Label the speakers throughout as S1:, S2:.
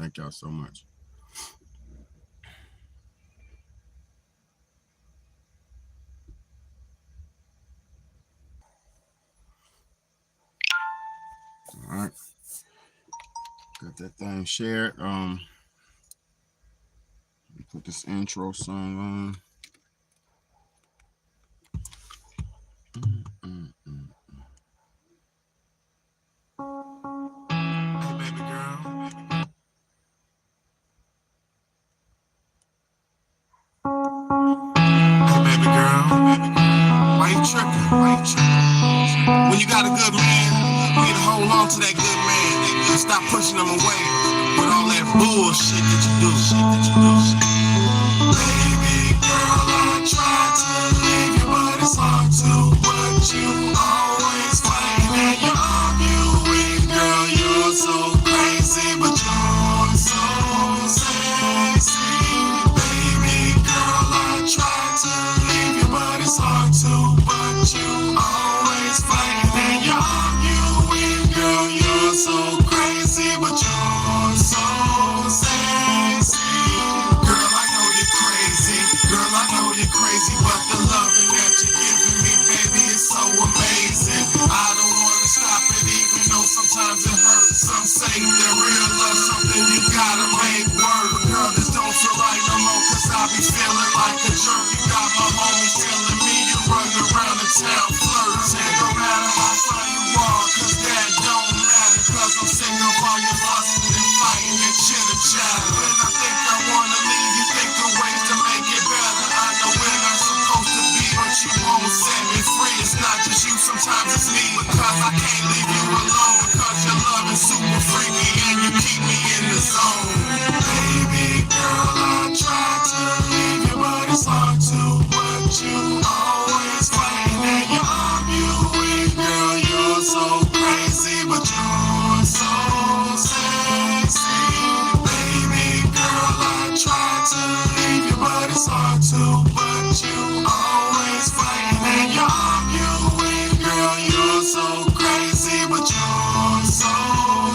S1: Thank y'all so much. All right. Got that thing shared. Put this intro song on. Hey, baby girl. Hey, baby girl. Why you tripping? When you got a good man, you need to hold on to that good man and stop pushing him away with all that bullshit that you do. Baby girl, I tried to leave you, but it's hard to. But you always fight and you arguing, girl. You're so crazy, but you're so sexy. Baby girl, I tried to leave you, but it's hard to. But you always fight and you arguing, girl. You're so crazy, but you're so sexy. Girl, I know you're crazy. Girl, I know you're crazy, but the loving that you're giving me, baby, is so amazing. I don't wanna stop it, even though sometimes it hurts. Some say that real love something you gotta make work. Girl, this don't feel right no more, cause I be feeling like a jerk. You got my homies telling me you run around the town flirting. No matter how fine you are, cause that don't matter. Cause I'm sick of all your fussing and fighting and chitter chatter. When I think I wanna leave, you think of ways to make it better. I know we're not supposed to be, but you won't set me free. It's not just you, sometimes it's me. Because I can't leave you alone. Because your love is super freaky and you keep me in the zone. Baby girl, I tried to leave you, but it's hard to. But you always fight and you arguing, girl. You're so crazy, but you're so sexy. Baby girl, I tried to leave you, but it's hard to. But you always fight and you arguing, girl. You're so crazy, but you're so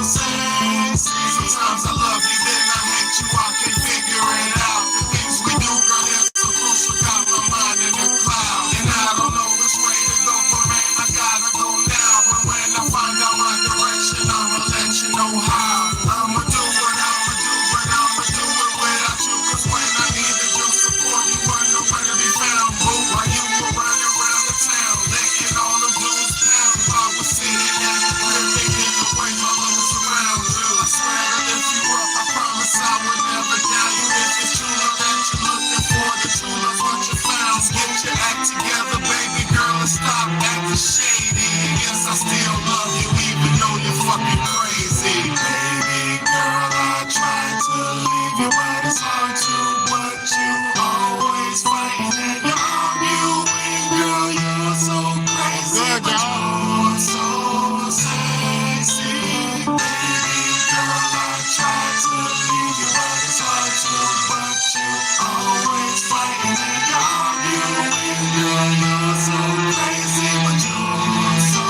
S1: sexy. Sometimes I love you, then I hate you. I can't figure it out. The things we do, girl, they're so crucial. Got my mind in a cloud, and I don't know which way to go, but man, I gotta go now. But when I find out my direction, I'ma let you know how. I'ma do what I'ma do, but I'ma do it without you. Cause when I needed your support, you weren't nowhere to be found. Boo, while you were running around the town, letting all the blues pound. I was sitting at the crib thinking the way my love was around you. I swear to lift you up, I promise I would never doubt you. If it's true love that you're looking for, the true love's what you found. Get your act together, baby girl, and stop acting shady. Yes, I still love you, even though you're fucking crazy. Baby girl, I tried to leave you, but it's hard to. But you always fight and you arguing, girl. You're so crazy, but you're so sexy. Baby girl, I tried to leave you, but it's hard to. But you always fight and you arguing, girl. You're so crazy, but you're so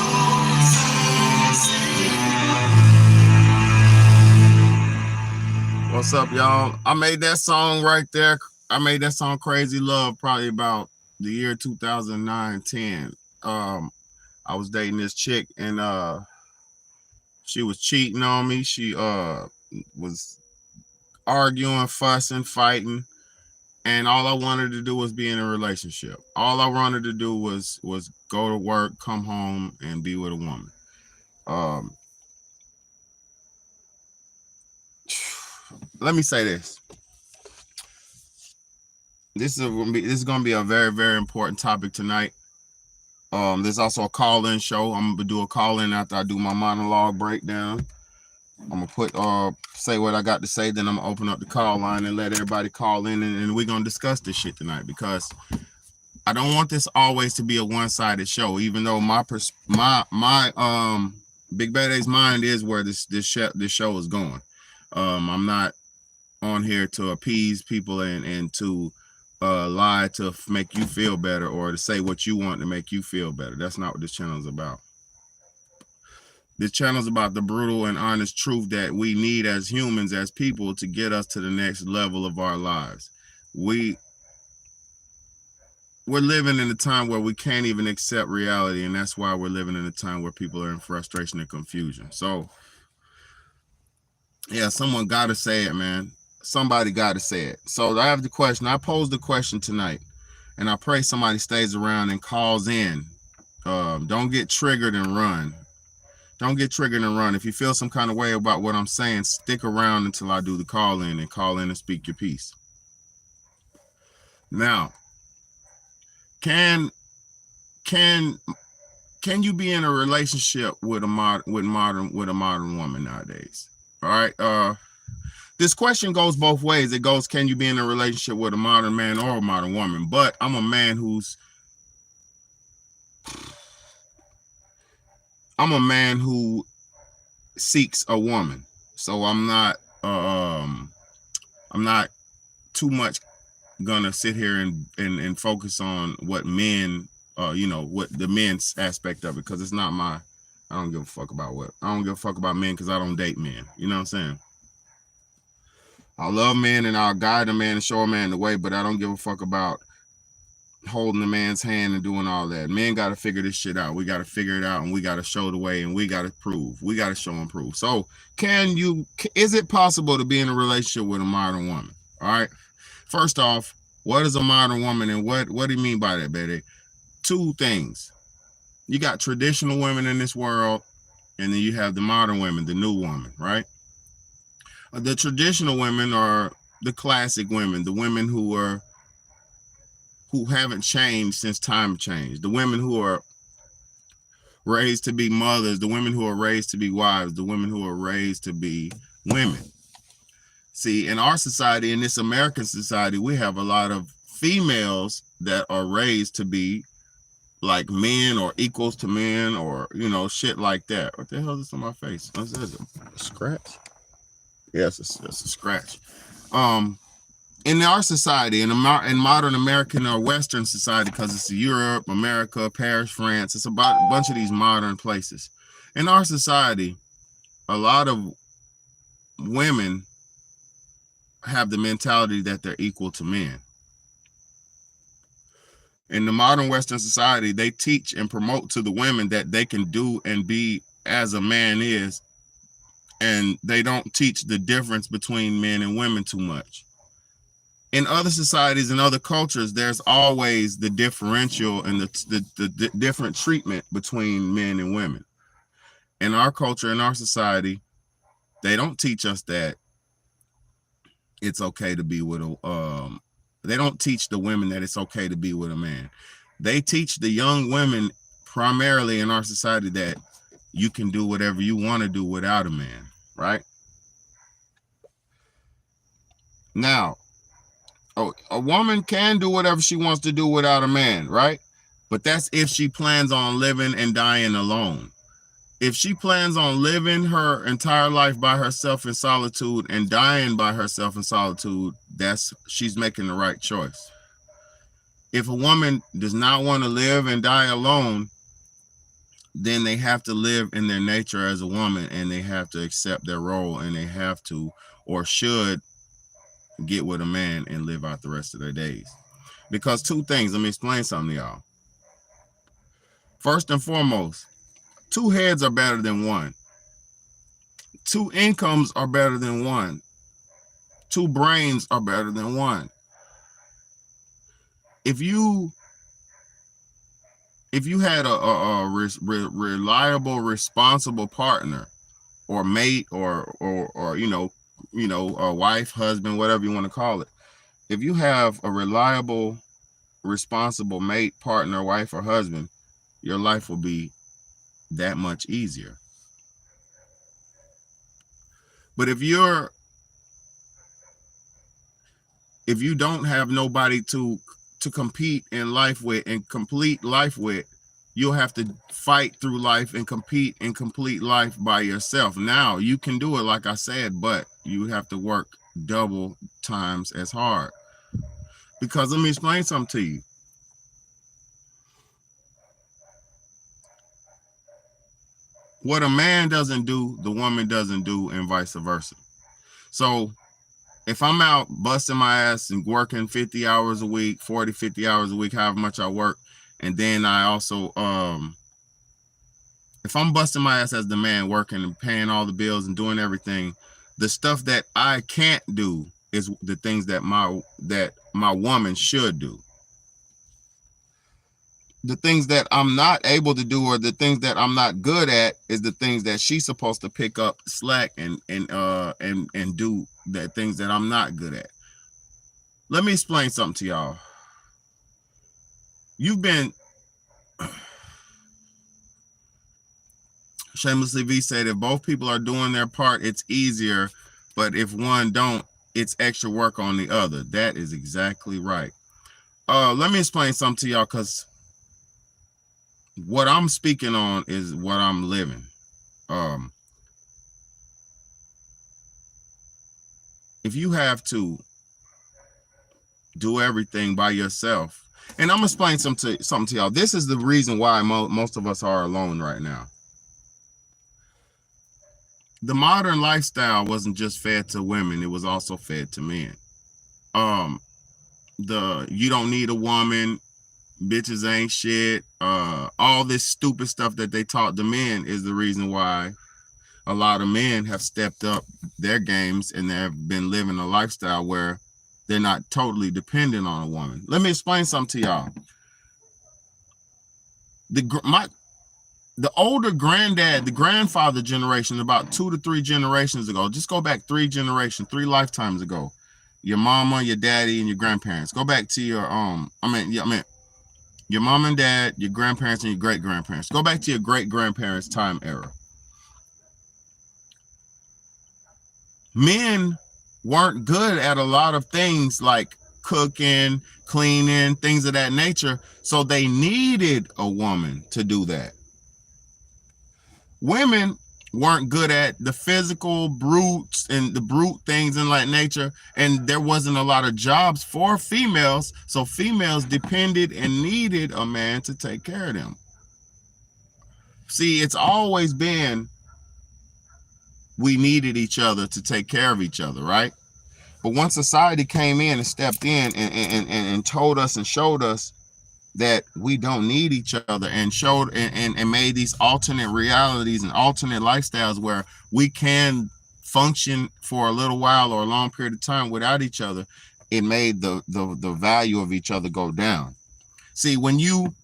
S1: sexy. What's up, y'all? I made that song right there. I made that song Crazy Love probably about the year 2009-10. I was dating this chick and she was cheating on me. She was arguing, fussing, fighting, and all I wanted to do was be in a relationship. All I wanted to do was go to work, come home, and be with a woman. Let me say this. This is gonna be a very, very important topic tonight. There's also a call-in show. I'm gonna do a call-in after I do my monologue breakdown. I'm gonna say what I got to say, then I'm gonna open up the call line and let everybody call in, and we're gonna discuss this shit tonight, because I don't want this always to be a one-sided show. Even though my Big Bad A's mind is where this show is going. I'm not on here to appease people and to lie to make you feel better, or to say what you want to make you feel better. That's not what this channel is about.
S2: This channel is about the brutal and honest truth that we need as humans, as people, to get us to the next level of our lives. We're living in a time where we can't even accept reality, and that's why we're living in a time where people are in frustration and confusion. So, yeah, someone got to say it, man. Somebody got to say it. So I have the question. I posed the question tonight, and I pray somebody stays around and calls in. Don't get triggered and run. Don't get triggered and run. If you feel some kind of way about what I'm saying, stick around until I do the call in and speak your piece. Now, can you be in a relationship with a modern woman nowadays? All right. This question goes both ways. It goes, can you be in a relationship with a modern man or a modern woman? But I'm a man who seeks a woman. So I'm not too much gonna sit here and focus on what men, what the men's aspect of it, because it's not I don't give a fuck about men, because I don't date men. You know what I'm saying? I love men and I'll guide a man and show a man the way, but I don't give a fuck about holding a man's hand and doing all that. Men got to figure this shit out. We got to figure it out, and we got to show the way, and we got to prove. We got to show and prove. So is it possible to be in a relationship with a modern woman? All right. First off, what is a modern woman, and what do you mean by that, Betty? Two things. You got traditional women in this world, and then you have the modern women, the new woman, right? The traditional women are the classic women, the women who haven't changed since time changed, the women who are raised to be mothers, the women who are raised to be wives, the women who are raised to be women. See, in our society, in this American society, we have a lot of females that are raised to be like men or equals to men, or, shit like that. What the hell is this on my face? What's this? A scratch? Yes, it's a scratch. In our society, in modern American or Western society, because it's Europe, America, Paris, France, it's about a bunch of these modern places. In our society, a lot of women have the mentality that they're equal to men. In the modern Western society, they teach and promote to the women that they can do and be as a man is, and they don't teach the difference between men and women too much. In other societies and other cultures, there's always the differential and the different treatment between men and women. In our culture, in our society, they don't teach us that it's okay to be with they don't teach the women that it's okay to be with a man. They teach the young women primarily in our society that you can do whatever you want to do without a man, right? Now, a woman can do whatever she wants to do without a man, right? But that's if she plans on living and dying alone. If she plans on living her entire life by herself in solitude and dying by herself in solitude, she's making the right choice. If a woman does not want to live and die alone, then they have to live in their nature as a woman, and they have to accept their role, and they have to, or should, get with a man and live out the rest of their days. Because two things, let me explain something to y'all. First and foremost, two heads are better than one. Two incomes are better than one. Two brains are better than one. If you had a reliable, responsible partner or mate or a wife, husband, whatever you want to call it. If you have a reliable, responsible mate, partner, wife, or husband, your life will be that much easier. But if you don't have nobody to compete in life with and complete life with, you'll have to fight through life and compete and complete life by yourself. Now, you can do it, like I said, but you have to work double times as hard. Because let me explain something to you. What a man doesn't do, the woman doesn't do, and vice versa. So if I'm out busting my ass and working 50 hours a week, 40, 50 hours a week, however much I work, and then I also, if I'm busting my ass as the man, working and paying all the bills and doing everything, the stuff that I can't do is the things that my woman should do. The things that I'm not able to do, or the things that I'm not good at, is the things that she's supposed to pick up slack and do the things that I'm not good at. Let me explain something to y'all. You've been Shamelessly V said, if both people are doing their part, it's easier, but if one don't, it's extra work on the other. That is exactly right. Let me explain something to y'all, because what I'm speaking on is what I'm living. If you have to do everything by yourself, and I'm gonna explain something to y'all. This is the reason why most of us are alone right now. The modern lifestyle wasn't just fed to women, it was also fed to men. You don't need a woman, bitches ain't shit, all this stupid stuff that they taught the men is the reason why a lot of men have stepped up their games and they've been living a lifestyle where they're not totally dependent on a woman. Let me explain something to y'all. The older granddad, the grandfather generation, about 2 to 3 generations ago, just go back 3 generations, 3 lifetimes ago, your mama, your daddy, and your grandparents. Go back to your your mom and dad, your grandparents, and your great grandparents. Go back to your great grandparents' time era. Men weren't good at a lot of things like cooking, cleaning, things of that nature, so they needed a woman to do that. Women weren't good at the physical brutes and the brute things in like nature, and there wasn't a lot of jobs for females, so females depended and needed a man to take care of them. See, it's always been we needed each other to take care of each other, right? But once society came in and stepped in and told us and showed us that we don't need each other, and showed and made these alternate realities and alternate lifestyles where we can function for a little while or a long period of time without each other, it made the value of each other go down. See, when you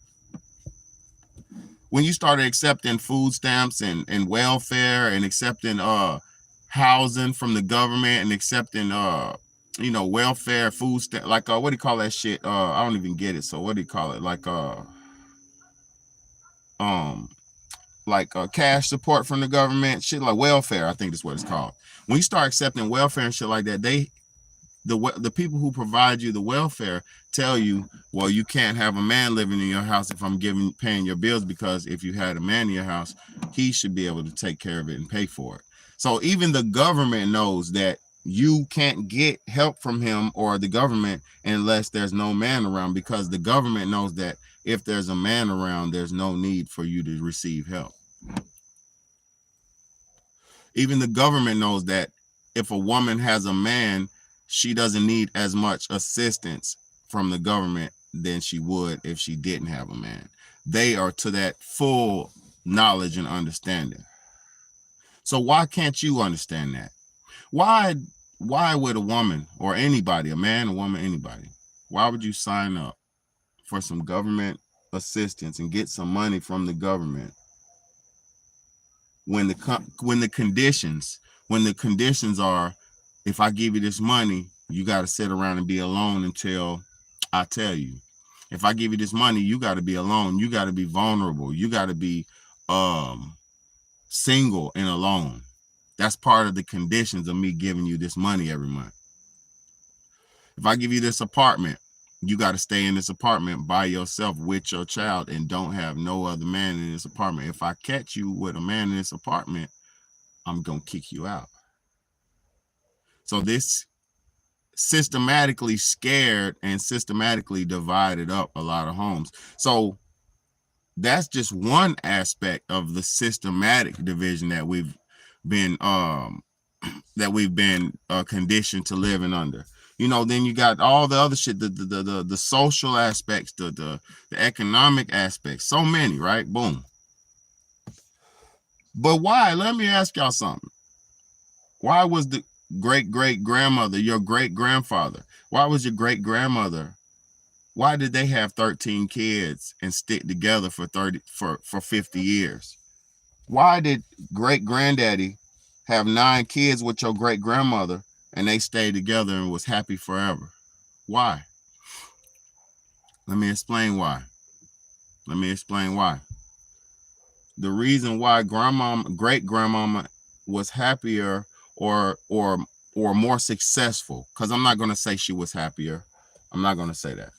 S2: started accepting food stamps and welfare, and accepting housing from the government, and accepting welfare, food stamp, like what do you call that shit? I don't even get it. So what do you call it? Like cash support from the government, shit like welfare, I think is what it's called. When you start accepting welfare and shit like that, the people who provide you the welfare tell you, well, you can't have a man living in your house if I'm paying your bills, because if you had a man in your house, he should be able to take care of it and pay for it. So even the government knows that you can't get help from him or the government unless there's no man around, because the government knows that if there's a man around, there's no need for you to receive help. Even the government knows that if a woman has a man, she doesn't need as much assistance from the government than she would if she didn't have a man. They are to that full knowledge and understanding. So why can't you understand that? Why would a woman, or anybody, a man, a woman, anybody, why would you sign up for some government assistance and get some money from the government when the conditions are, if I give you this money, you got to sit around and be alone until I tell you. If I give you this money, you got to be alone. You got to be vulnerable. You got to be single and alone. That's part of the conditions of me giving you this money every month. If I give you this apartment, you got to stay in this apartment by yourself with your child and don't have no other man in this apartment. If I catch you with a man in this apartment, I'm going to kick you out. So this systematically scared and systematically divided up a lot of homes. So that's just one aspect of the systematic division that we've been conditioned to living under. You know, then you got all the other shit, the social aspects, the economic aspects, so many, right? Boom. But why? Let me ask y'all something. Why was the great-great-grandmother, your great-grandfather, why was your great-grandmother, why did they have 13 kids and stick together for 50 years? Why did great-granddaddy have 9 kids with your great-grandmother and they stayed together and was happy forever? Why? Let me explain why. The reason why great-grandmama was happier or more successful, because I'm not going to say she was happier. I'm not going to say that.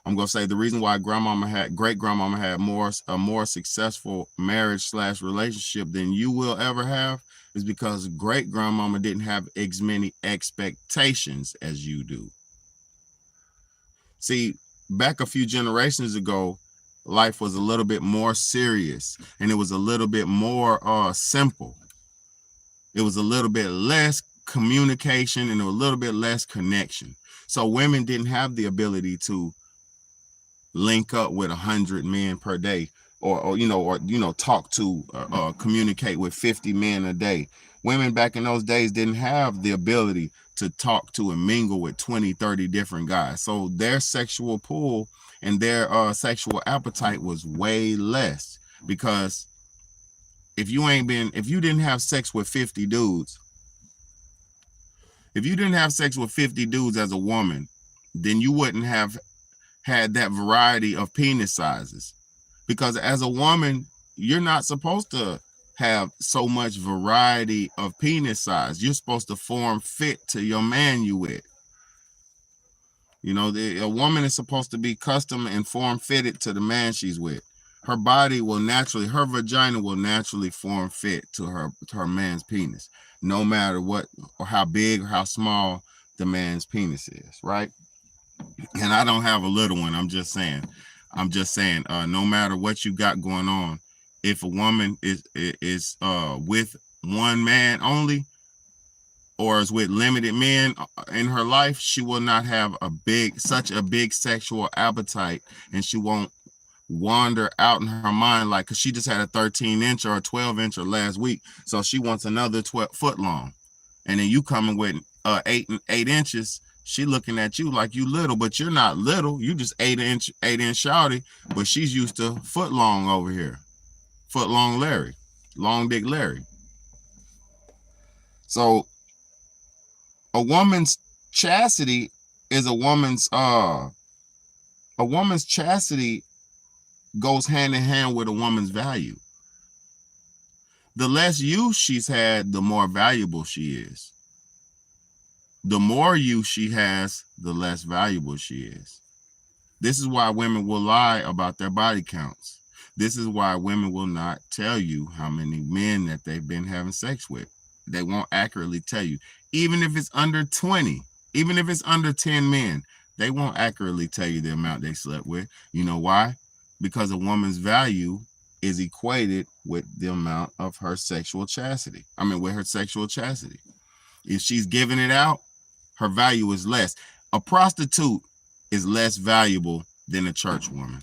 S2: I'm going to say the reason why great-grandmama had a more successful marriage/relationship than you will ever have is because great-grandmama didn't have as many expectations as you do. See, back a few generations ago, life was a little bit more serious and it was a little bit more simple. It was a little bit less communication and a little bit less connection. So women didn't have the ability to link up with 100 men per day or talk to communicate with 50 men a day. Women back in those days didn't have the ability to talk to and mingle with 20, 30 different guys. So their sexual pull and their sexual appetite was way less, because if you didn't have sex with 50 dudes, as a woman, then you wouldn't have had that variety of penis sizes, because as a woman, you're not supposed to have so much variety of penis size. You're supposed to form fit to your man you with. You know, a woman is supposed to be custom and form fitted to the man she's with. Her vagina will naturally form fit to her man's penis, no matter what or how big or how small the man's penis is, right? And I don't have a little one. I'm just saying, no matter what you got going on, if a woman is with one man only, or is with limited men in her life, she will not have such a big sexual appetite, and she won't wander out in her mind, like, because she just had a 13-inch or a 12-incher last week, so she wants another 12 foot long, and then you coming with 8 inches. She looking at you like you little, but you're not little. You just 8-inch shawty, but she's used to foot long over here, foot long Larry, long dick Larry. So a woman's chastity is a woman's chastity goes hand in hand with a woman's value. The less use she's had, the more valuable she is. The more use she has, the less valuable she is. This is why women will lie about their body counts. This is why women will not tell you how many men that they've been having sex with. They won't accurately tell you. Even if it's under 20, even if it's under 10 men, they won't accurately tell you the amount they slept with. You know why? Because a woman's value is equated with the amount of her sexual chastity. With her sexual chastity. If she's giving it out, her value is less. A prostitute is less valuable than a church woman.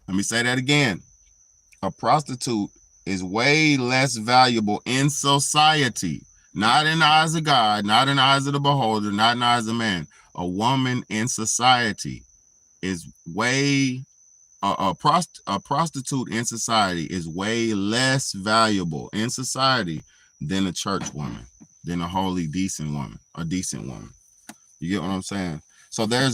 S2: Let me say that again. A prostitute is way less valuable in society, not in the eyes of God, not in the eyes of the beholder, not in the eyes of man. A woman in society is a prostitute in society is way less valuable in society than a church woman, than a holy, decent woman, a decent woman. You get what I'm saying? So there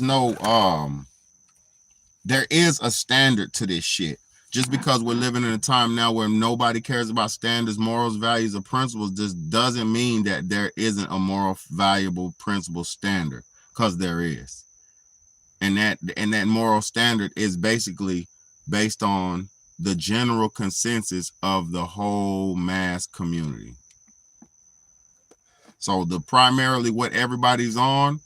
S2: is a standard to this shit. Just because we're living in a time now where nobody cares about standards, morals, values, or principles, just doesn't mean that there isn't a moral, valuable, principle standard, because there is. And that moral standard is basically based on the general consensus of the whole mass community. So primarily what everybody's on,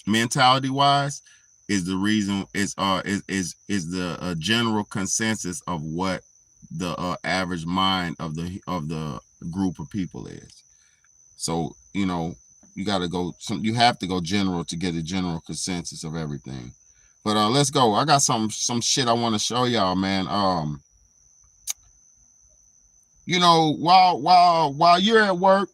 S2: mentality-wise, is the reason is the general consensus of what the average mind of the group of people is. So you know you got to go. You have to go general to get a general consensus of everything. But let's go. I got some shit I want to show y'all, man. You know, while you're at work.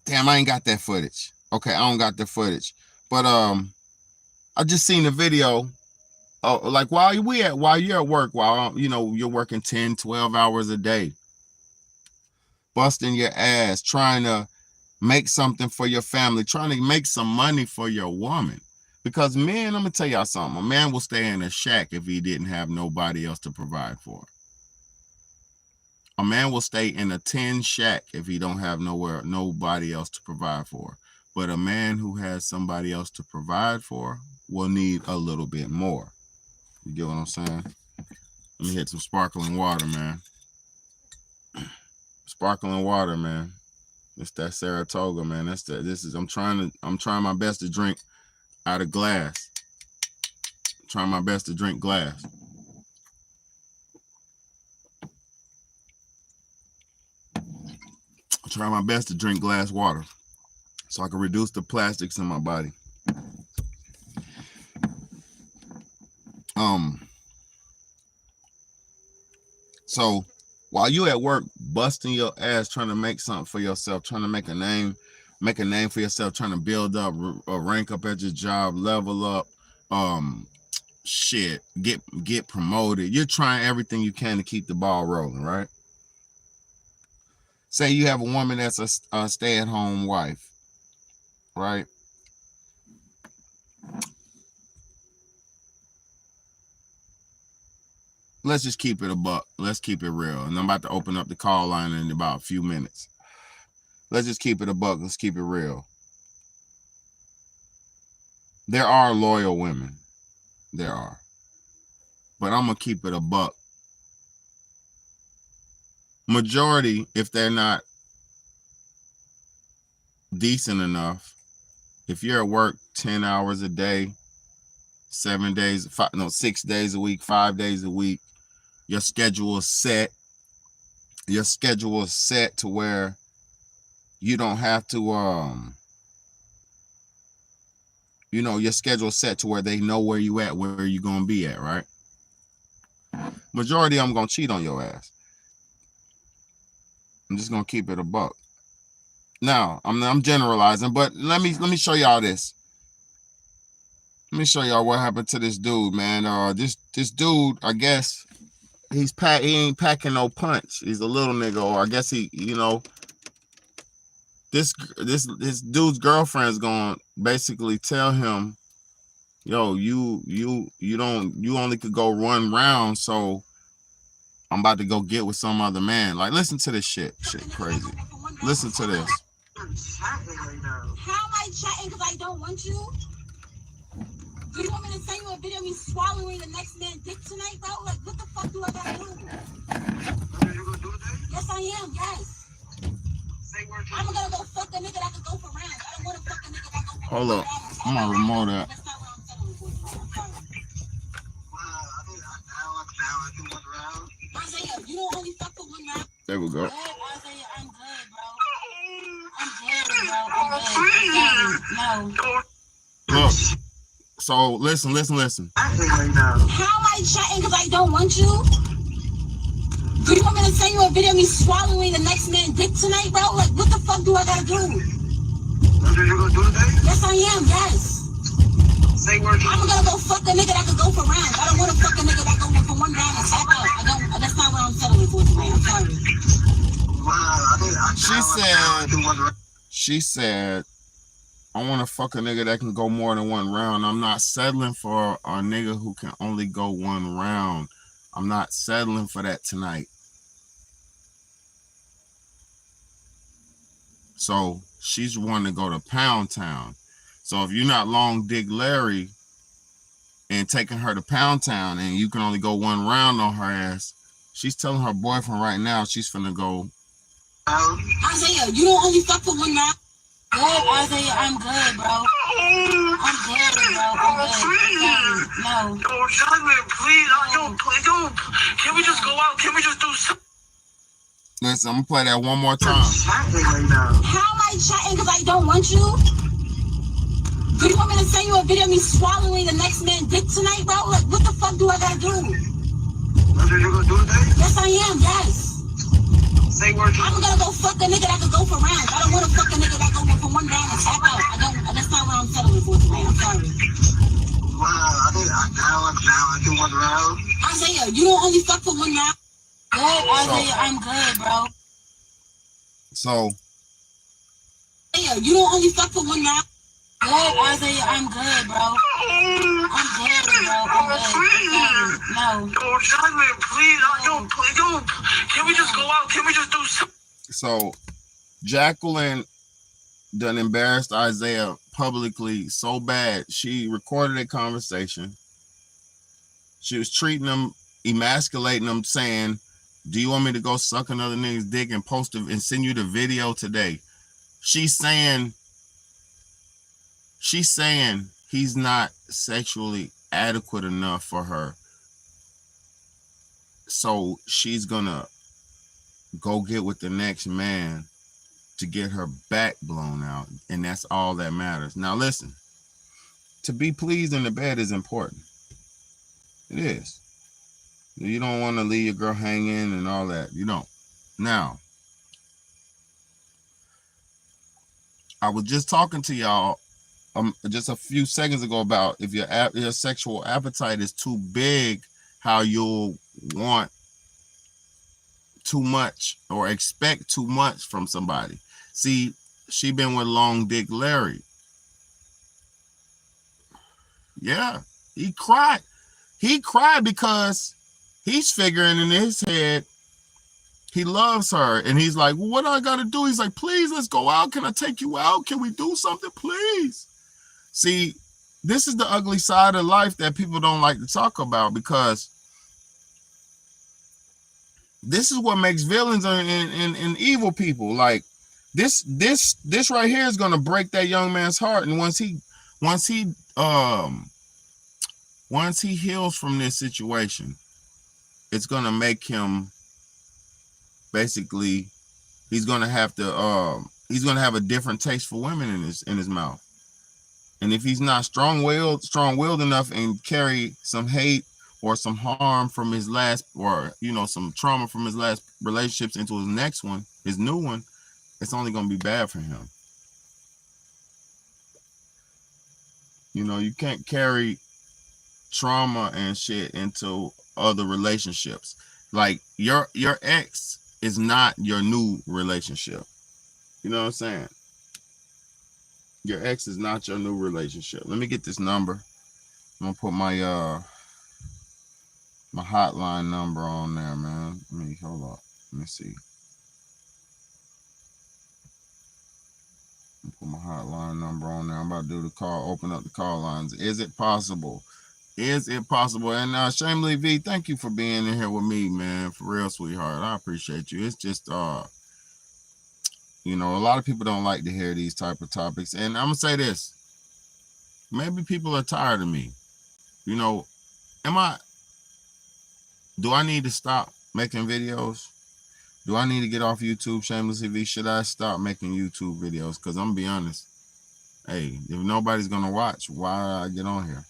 S2: Damn, I ain't got that footage. Okay, I don't got the footage. But I just seen the video. Like while you're at work, while you know you're working 10, 12 hours a day, busting your ass, trying to make something for your family, trying to make some money for your woman. Because men, I'm gonna tell y'all something. A man will stay in a shack if he didn't have nobody else to provide for. A man will stay in a tin shack if he don't have nobody else to provide for. But a man who has somebody else to provide for will need a little bit more. You get what I'm saying? Let me hit some sparkling water, man. Sparkling water, man. It's that Saratoga, man. I'm trying my best to drink out of glass. I'm trying my best to drink glass. I try my best to drink glass water so I can reduce the plastics in my body. So while you at work busting your ass trying to make something for yourself, trying to make a name for yourself, trying to build up, rank up at your job, level up, shit, get promoted. You're trying everything you can to keep the ball rolling, right? Say you have a woman that's a stay-at-home wife, right? Let's just keep it a buck. Let's keep it real. And I'm about to open up the call line in about a few minutes. Let's just keep it a buck. Let's keep it real. There are loyal women. There are. But I'm going to keep it a buck. Majority, if they're not decent enough, if you're at work 10 hours a day, 6 days a week, 5 days a week, your schedule is set. Your schedule is set to where you don't have to, your schedule is set to where they know where you at, where you going to be at, right? Majority of them going to cheat on your ass. I'm just going to keep it a buck. Now, I'm generalizing, but let me show y'all this. Let me show y'all what happened to this dude, man. This dude, I guess he ain't packing no punch. He's a little nigga, or I guess he, this dude's girlfriend's gonna basically tell him, yo, you only could go 1 round, so I'm about to go get with some other man. Like, listen to this shit. Shit crazy. Listen to this.
S3: How am I chatting because I don't want you? Do you want me to send you a video of me swallowing the next man's dick tonight, bro? Like, what the fuck do I gotta do? Are you gonna do that? Yes, I am. Yes. I'm gonna go fuck a nigga that can go for rounds. I don't want to fuck a nigga that can go for
S2: Hold up. I'm gonna remote that.
S3: That's not what I'm telling you. Isaiah, you don't only fuck for 1 round.
S2: There we go.
S3: Isaiah, I'm good, bro. I'm good, bro.
S2: Look. So listen.
S3: How am I chatting because I don't want you? Do you want me to send you a video of me swallowing the next man's dick tonight, bro? Like, what the fuck do I gotta do?
S4: Are you gonna do that?
S3: Yes, I am. Yes.
S4: Say word.
S3: I'm gonna go fuck a nigga that can go for rounds. I don't want to fuck a nigga that can go for 1 round and tap out. I don't. That's not what I'm settling for tonight. I'm sorry.
S2: She said, I want to fuck a nigga that can go more than 1 round. I'm not settling for a nigga who can only go 1 round. I'm not settling for that tonight. So she's wanting to go to Pound Town. So if you're not Long Dick Larry and taking her to Pound Town and you can only go 1 round on her ass, she's telling her boyfriend right now she's finna go.
S3: Isaiah, you don't only fuck for 1 round. Good, Isaiah. I'm good, bro. I'm good, bro. I'm good. No.
S4: Yo, Jasmine, please. Yo, can we just go out? Can we just do something?
S2: Listen, I'm gonna play that one more time.
S4: Chatting right now.
S3: How am I chatting because I don't want you? Do you want me to send you a video of me swallowing the next man's dick tonight, bro? Like, what the fuck do I gotta do?
S4: What are you gonna do today?
S3: Yes, I am. Yes.
S4: Say word.
S3: I'm gonna go fuck a nigga that could go for rounds. I don't want to fuck a nigga that go for one round and tap out. That's not what I'm settling for tonight. I'm sorry.
S4: Wow, now I do 1 round.
S3: Isaiah, you don't only fuck for 1 round. Good, Isaiah. I'm good, bro.
S2: So
S3: Isaiah, you don't only fuck for 1 round. Good, Isaiah. I'm good, bro. I'm good, bro. I'm good. No.
S4: Yo, Jasmine, please. Yo, can we just go out? Can we just do something?
S2: So Jacqueline done embarrassed Isaiah publicly so bad. She recorded a conversation. She was treating him, emasculating him, saying, "Do you want me to go suck another nigga's dick and post it and send you the video today?" She's saying he's not sexually adequate enough for her. So she's gonna go get with the next man to get her back blown out. And that's all that matters. Now listen, to be pleased in the bed is important. It is. You don't want to leave your girl hanging and all that. You don't. Now, I was just talking to y'all just a few seconds ago about if your sexual appetite is too big, how you'll want too much or expect too much from somebody. See, she been with Long Dick Larry. Yeah, he cried. He cried because he's figuring in his head he loves her, and he's like, well, what do I gotta do? He's like, please, let's go out. Can I take you out? Can we do something, please? See, this is the ugly side of life that people don't like to talk about, because this is what makes villains and evil people. Like this right here is gonna break that young man's heart, and once he heals from this situation, it's gonna make him basically he's gonna have a different taste for women in his mouth. And if he's not strong-willed enough and carry some hate or some harm from his last, or some trauma from his last relationships into his next one, his new one, it's only gonna be bad for him. You can't carry trauma and shit into other relationships. Like your ex is not your new relationship. You know what I'm saying? Your ex is not your new relationship. Let me get this number. I'm gonna put my my hotline number on there, man. Hold up. Let me see. Put my hotline number on there. I'm about to do the call, open up the call lines. Is it possible? Is it possible? And Shameless V, thank you for being in here with me, man. For real, sweetheart. I appreciate you. It's just a lot of people don't like to hear these type of topics. And I'm gonna say this. Maybe people are tired of me. Do I need to stop making videos? Do I need to get off YouTube, Shameless V? Should I stop making YouTube videos? Because I'm gonna be honest. Hey, if nobody's gonna watch, why I get on here?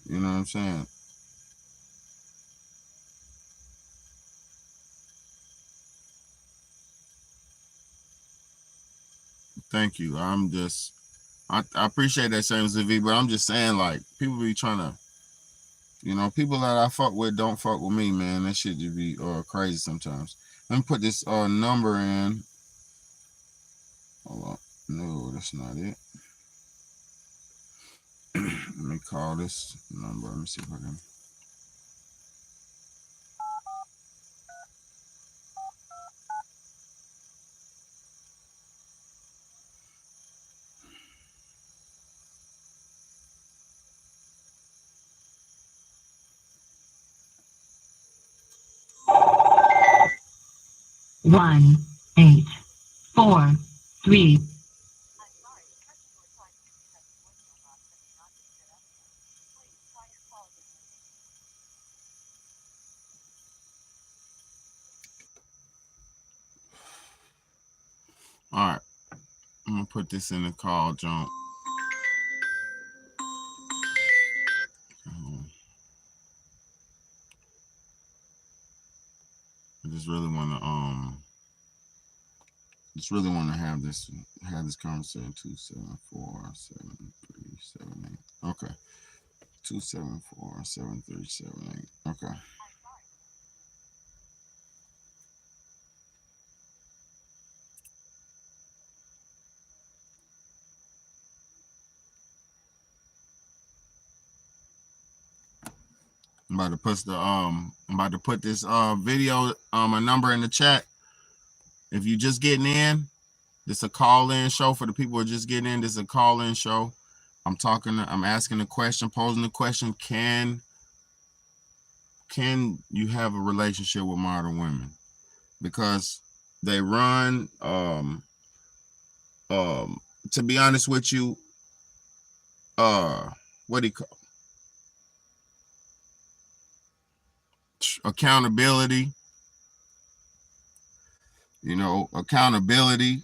S2: You know what I'm saying? Thank you. I appreciate that, Shameless V, but I'm just saying, like, people be trying to, people that I fuck with don't fuck with me, man. That shit just be crazy sometimes. Let me put this number in. Hold on. No, that's not it. Let me call this number. Let me see if I can.
S5: 4, 3,
S2: All right. I'm gonna put this in the call jump. I just really wanna have this conversation. 274-7378. Okay. 274-7378. Okay. I'm about to put this video a number in the chat. If you just getting in, this is a call-in show for the people who are just getting in. This is a call-in show. I'm asking a question, posing the question, can you have a relationship with modern women? Because they run, to be honest with you, what do you call accountability? Accountability.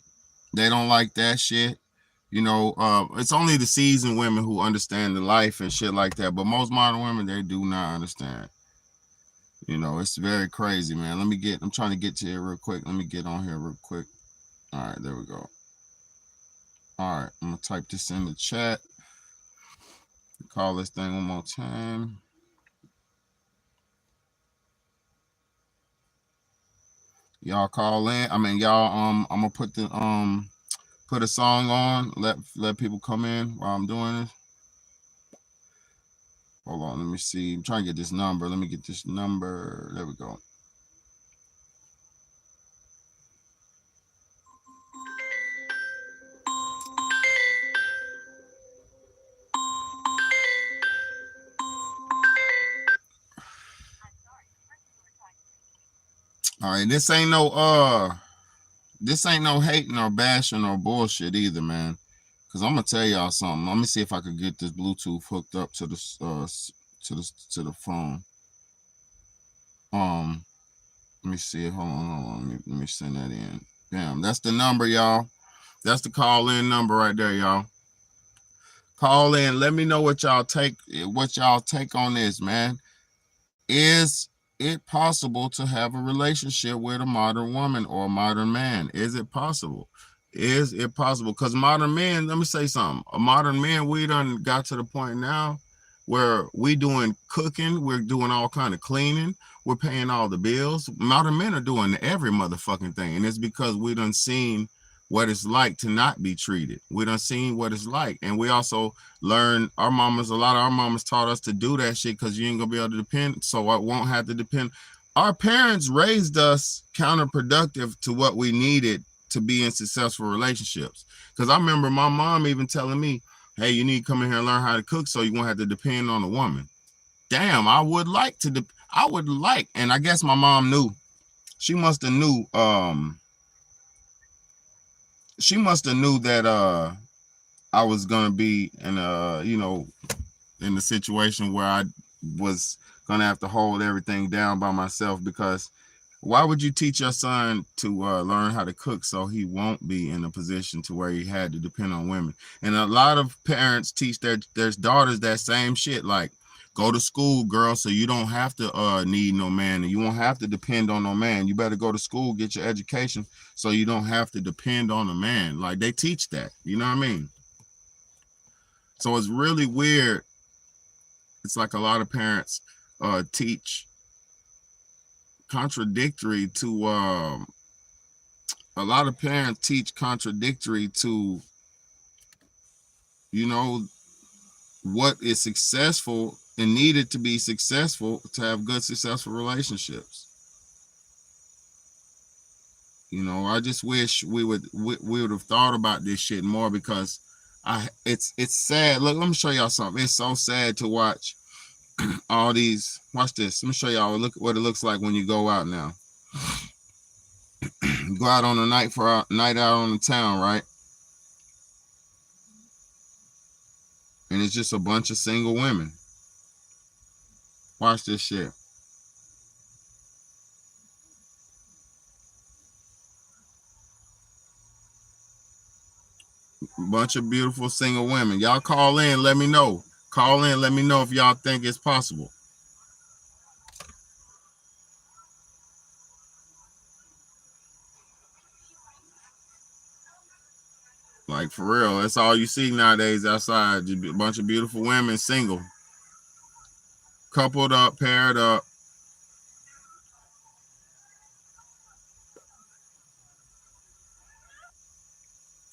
S2: They don't like that shit. It's only the seasoned women who understand the life and shit like that. But most modern women, they do not understand. It's very crazy, man. I'm trying to get to it real quick. Let me get on here real quick. All right, there we go. All right, I'm gonna type this in the chat. Call this thing one more time. Y'all call in. Y'all, I'm gonna put a song on. Let people come in while I'm doing this. Hold on, let me see. I'm trying to get this number. Let me get this number. There we go. All right, this ain't no hating or bashing or bullshit either, man. Cause I'm gonna tell y'all something. Let me see if I could get this Bluetooth hooked up to the phone. Let me see it. Hold on. Let me send that in. Damn, that's the number, y'all. That's the call-in number right there, y'all. Call in. Let me know what y'all take on this, man. Is it possible to have a relationship with a modern woman or a modern man? Is it possible? Is it possible? Because modern men, let me say something. A modern man, we done got to the point now where we doing cooking, we're doing all kind of cleaning, we're paying all the bills. Modern men are doing every motherfucking thing, and it's because we done seen what it's like to not be treated. We done seen what it's like, and we also learned a lot of our mamas taught us to do that shit because you ain't gonna be able to depend, so I won't have to depend. Our parents raised us counterproductive to what we needed to be in successful relationships. Because I remember my mom even telling me, hey, you need to come in here and learn how to cook so you won't have to depend on a woman. Damn, I would like, and I guess my mom knew. She must have knew that I was gonna be in in the situation where I was gonna have to hold everything down by myself, because why would you teach your son to learn how to cook so he won't be in a position to where he had to depend on women? And a lot of parents teach their daughters that same shit, like, go to school, girl, so you don't have to need no man, and you won't have to depend on no man. You better go to school, get your education, so you don't have to depend on a man. Like, they teach that, you know what I mean? So it's really weird. It's like a lot of parents teach contradictory to what is successful and needed to be successful to have good, successful relationships. I just wish we would have thought about this shit more, because it's sad. Look, let me show y'all something. It's so sad to watch all these. Watch this. Let me show y'all what it looks like when you go out now. Go out on a night out on the town, right? And it's just a bunch of single women. Watch this shit. Bunch of beautiful single women. Y'all call in, let me know. Call in, let me know if y'all think it's possible. Like, for real, that's all you see nowadays outside. Just a bunch of beautiful women, single. Coupled up, paired up.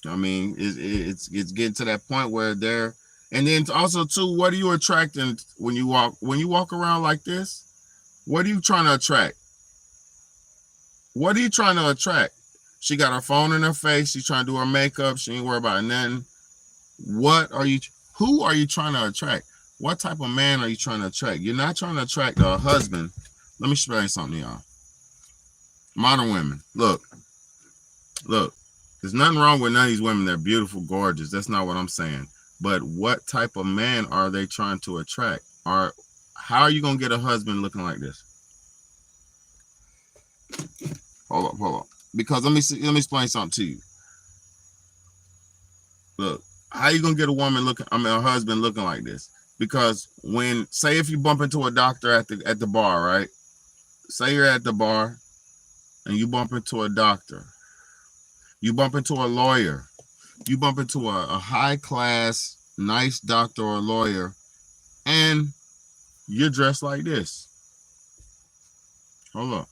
S2: I mean, it's getting to that point where they're, and then also too, what are you attracting when you walk around like this? What are you trying to attract? What are you trying to attract? She got her phone in her face. She's trying to do her makeup. She ain't worried about nothing. Who are you trying to attract? What type of man are you trying to attract? You're not trying to attract a husband. Let me explain something to y'all. Modern women, look. There's nothing wrong with none of these women. They're beautiful, gorgeous. That's not what I'm saying. But what type of man are they trying to attract? How are you gonna get a husband looking like this? Hold up. Because let me explain something to you. Look, how you gonna get a husband looking like this? Because say if you bump into a doctor at the bar, right? Say you're at the bar and you bump into a doctor. You bump into a lawyer. You bump into a high class, nice doctor or lawyer, and you're dressed like this. Hold up.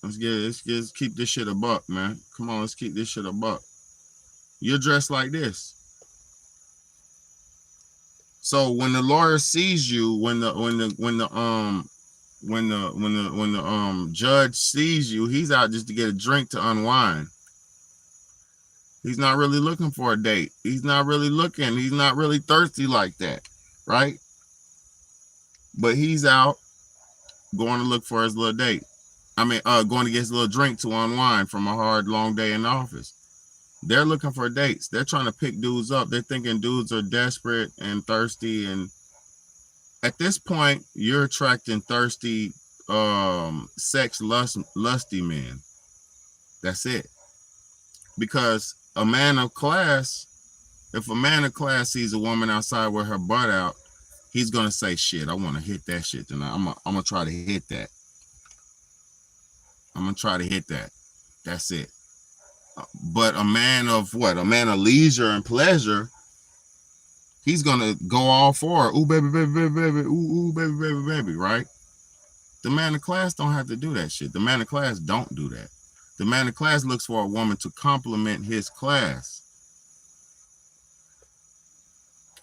S2: Let's keep this shit a buck, man. Come on, let's keep this shit a buck. You're dressed like this. So when the lawyer sees you, when the judge sees you, he's out just to get a drink to unwind. He's not really looking for a date. He's not really thirsty like that, right? But he's out going to look for his little date. Going to get his little drink to unwind from a hard, long day in the office. They're looking for dates. They're trying to pick dudes up. They're thinking dudes are desperate and thirsty. And at this point, you're attracting thirsty, lusty men. That's it. Because if a man of class sees a woman outside with her butt out, he's going to say, shit, I want to hit that shit tonight. I'm going to try to hit that. That's it. But a man of leisure and pleasure, he's going to go all for it. Ooh, baby, ooh, baby, right? The man of class don't have to do that shit. The man of class don't do that. The man of class looks for a woman to complement his class.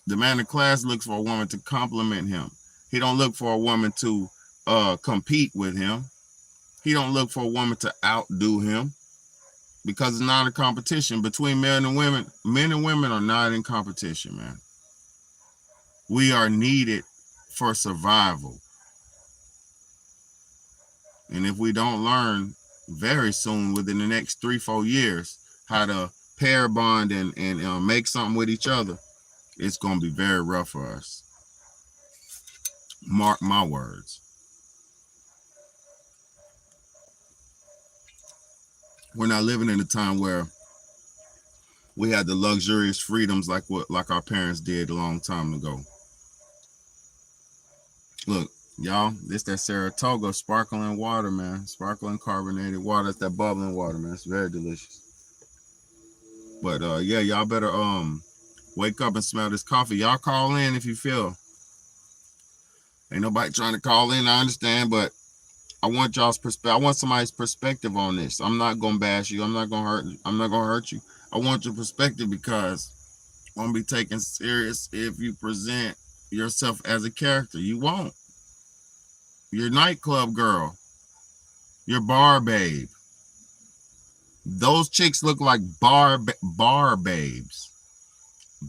S2: The man of class looks for a woman to complement him. He don't look for a woman to compete with him. He don't look for a woman to outdo him, because it's not a competition between men and women. Men and women are not in competition, man. We are needed for survival. And if we don't learn very soon, within the next 3-4 years, how to pair bond and make something with each other, it's going to be very rough for us. Mark my words. We're not living in a time where we had the luxurious freedoms like our parents did a long time ago. Look, y'all, this that Saratoga sparkling water, man. Sparkling carbonated water. It's that bubbling water, man. It's very delicious. But yeah, y'all better wake up and smell this coffee. Y'all call in if you feel. Ain't nobody trying to call in, I understand, but I want y'all's perspective. I want somebody's perspective on this. I'm not gonna bash you. I'm not gonna hurt you. I want your perspective, because I won't be taken serious if you present yourself as a character. You won't. You're nightclub girl. You're bar babe. Those chicks look like bar babes.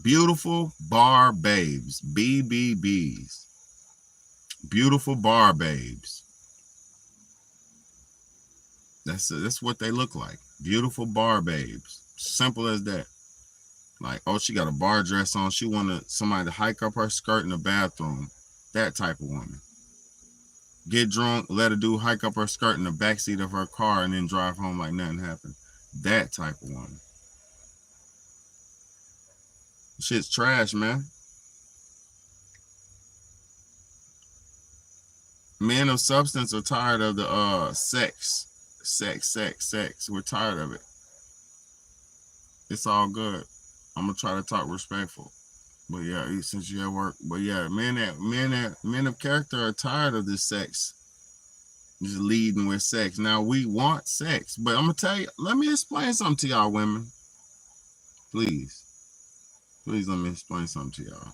S2: Beautiful bar babes. BBBs. Beautiful bar babes. That's what they look like. Beautiful bar babes. Simple as that. Like, oh, she got a bar dress on. She wanted somebody to hike up her skirt in the bathroom. That type of woman. Get drunk, let a dude hike up her skirt in the backseat of her car and then drive home like nothing happened. That type of woman. Shit's trash, man. Men of substance are tired of the sex. We're tired of it. It's all good. I'm gonna try to talk respectful. But yeah, since you're at work. But yeah, men of character are tired of this sex. Just leading with sex. Now we want sex, but I'm gonna tell you, let me explain something to y'all women. Please let me explain something to y'all.